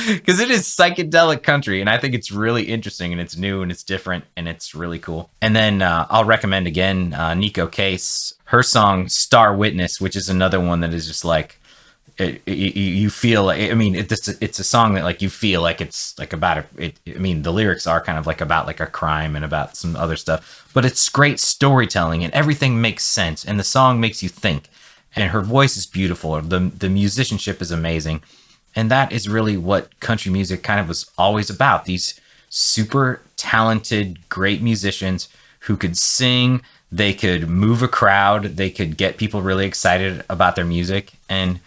Because it is psychedelic country, and I think it's really interesting, and it's new, and it's different, and it's really cool. And then I'll recommend again Nico Case, her song "Star Witness," which is another one that is just like you feel like, I mean, it's a song that like you feel like it's like about I mean, the lyrics are kind of like about like a crime and about some other stuff, but it's great storytelling, and everything makes sense, and the song makes you think, and her voice is beautiful. The musicianship is amazing. And that is really what country music kind of was always about. These super talented, great musicians who could sing, they could move a crowd, they could get people really excited about their music. And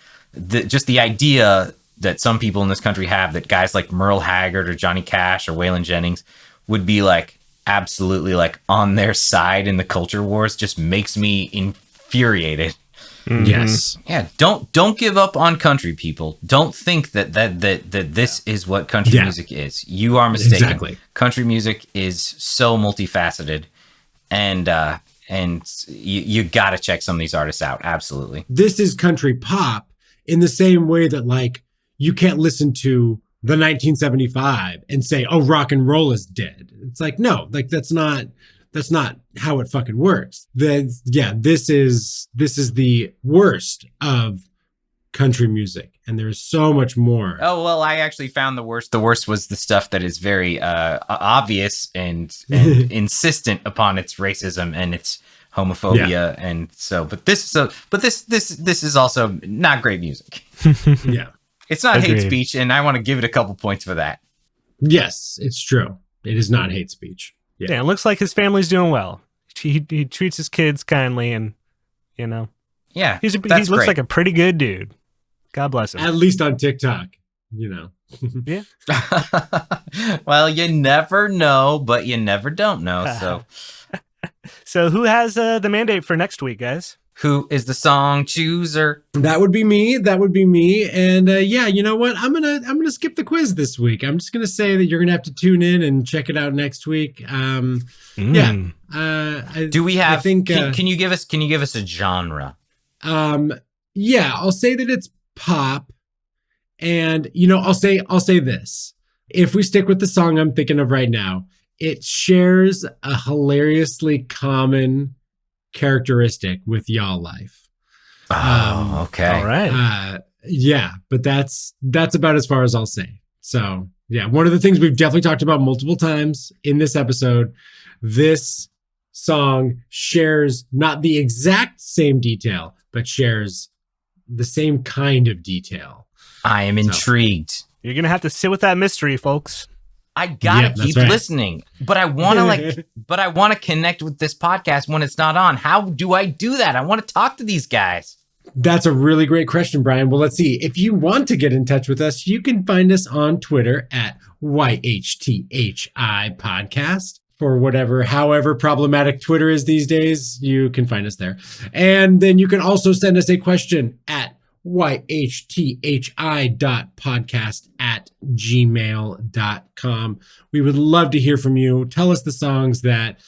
just the idea that some people in this country have that guys like Merle Haggard or Johnny Cash or Waylon Jennings would be like absolutely like on their side in the culture wars just makes me infuriated. Mm-hmm. Yes. Yeah. Don't give up on country, people. Don't think that this is what country music is. You are mistaken. Exactly. Country music is so multifaceted, and you got to check some of these artists out. Absolutely. This is country pop in the same way that like you can't listen to the 1975 and say, "Oh, rock and roll is dead." It's like, no, like that's not how it fucking works. This is the worst of country music, and there's so much more. Oh, well, I actually found the worst. The worst was the stuff that is very obvious and insistent upon its racism and its homophobia, and so. But this is also not great music. Yeah, it's not hate speech, and I want to give it a couple points for that. Yes, it's true. It is not hate speech. Yeah, it looks like his family's doing well. He treats his kids kindly, and yeah, he looks like a pretty good dude. God bless him. At least on TikTok, Yeah. Well, you never know, but you never don't know. So, So who has the mandate for next week, guys? Who is the song chooser? That would be me. And you know what? I'm gonna skip the quiz this week. I'm just gonna say that you're gonna have to tune in and check it out next week. Do we have? I think. Can you give us a genre? I'll say that it's pop, and I'll say this. If we stick with the song I'm thinking of right now, it shares a hilariously common characteristic with y'all life. Oh, okay. All right. But that's about as far as I'll say. So one of the things we've definitely talked about multiple times in this episode, this song shares not the exact same detail, but shares the same kind of detail. I am intrigued. You're going to have to sit with that mystery, folks. I gotta keep listening, but I want to connect with this podcast when it's not on. How do I do that? I want to talk to these guys. That's a really great question, Brian. Well, let's see. If you want to get in touch with us, you can find us on Twitter at YHTHI Podcast. For however problematic Twitter is these days, you can find us there. And then you can also send us a question at yhthi.podcast@gmail.com. We would love to hear from you. Tell us the songs that,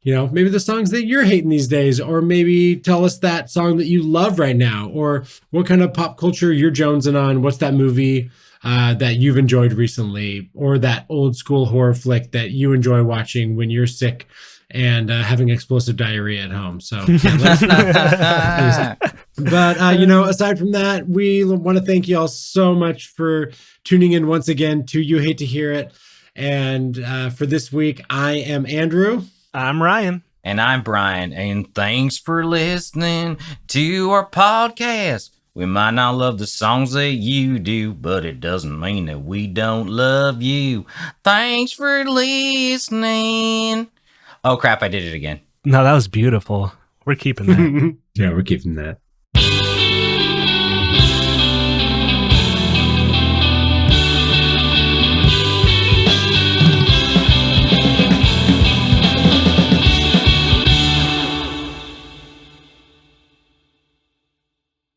maybe the songs that you're hating these days, or maybe tell us that song that you love right now, or what kind of pop culture you're jonesing on. What's that movie that you've enjoyed recently, or that old school horror flick that you enjoy watching when you're sick and having explosive diarrhea at home. So, but aside from that, we want to thank you all so much for tuning in once again to You Hate to Hear It. And for this week, I am Andrew. I'm Ryan. And I'm Brian. And thanks for listening to our podcast. We might not love the songs that you do, but it doesn't mean that we don't love you. Thanks for listening. Oh, crap. I did it again. No, that was beautiful. We're keeping that. Yeah, we're keeping that.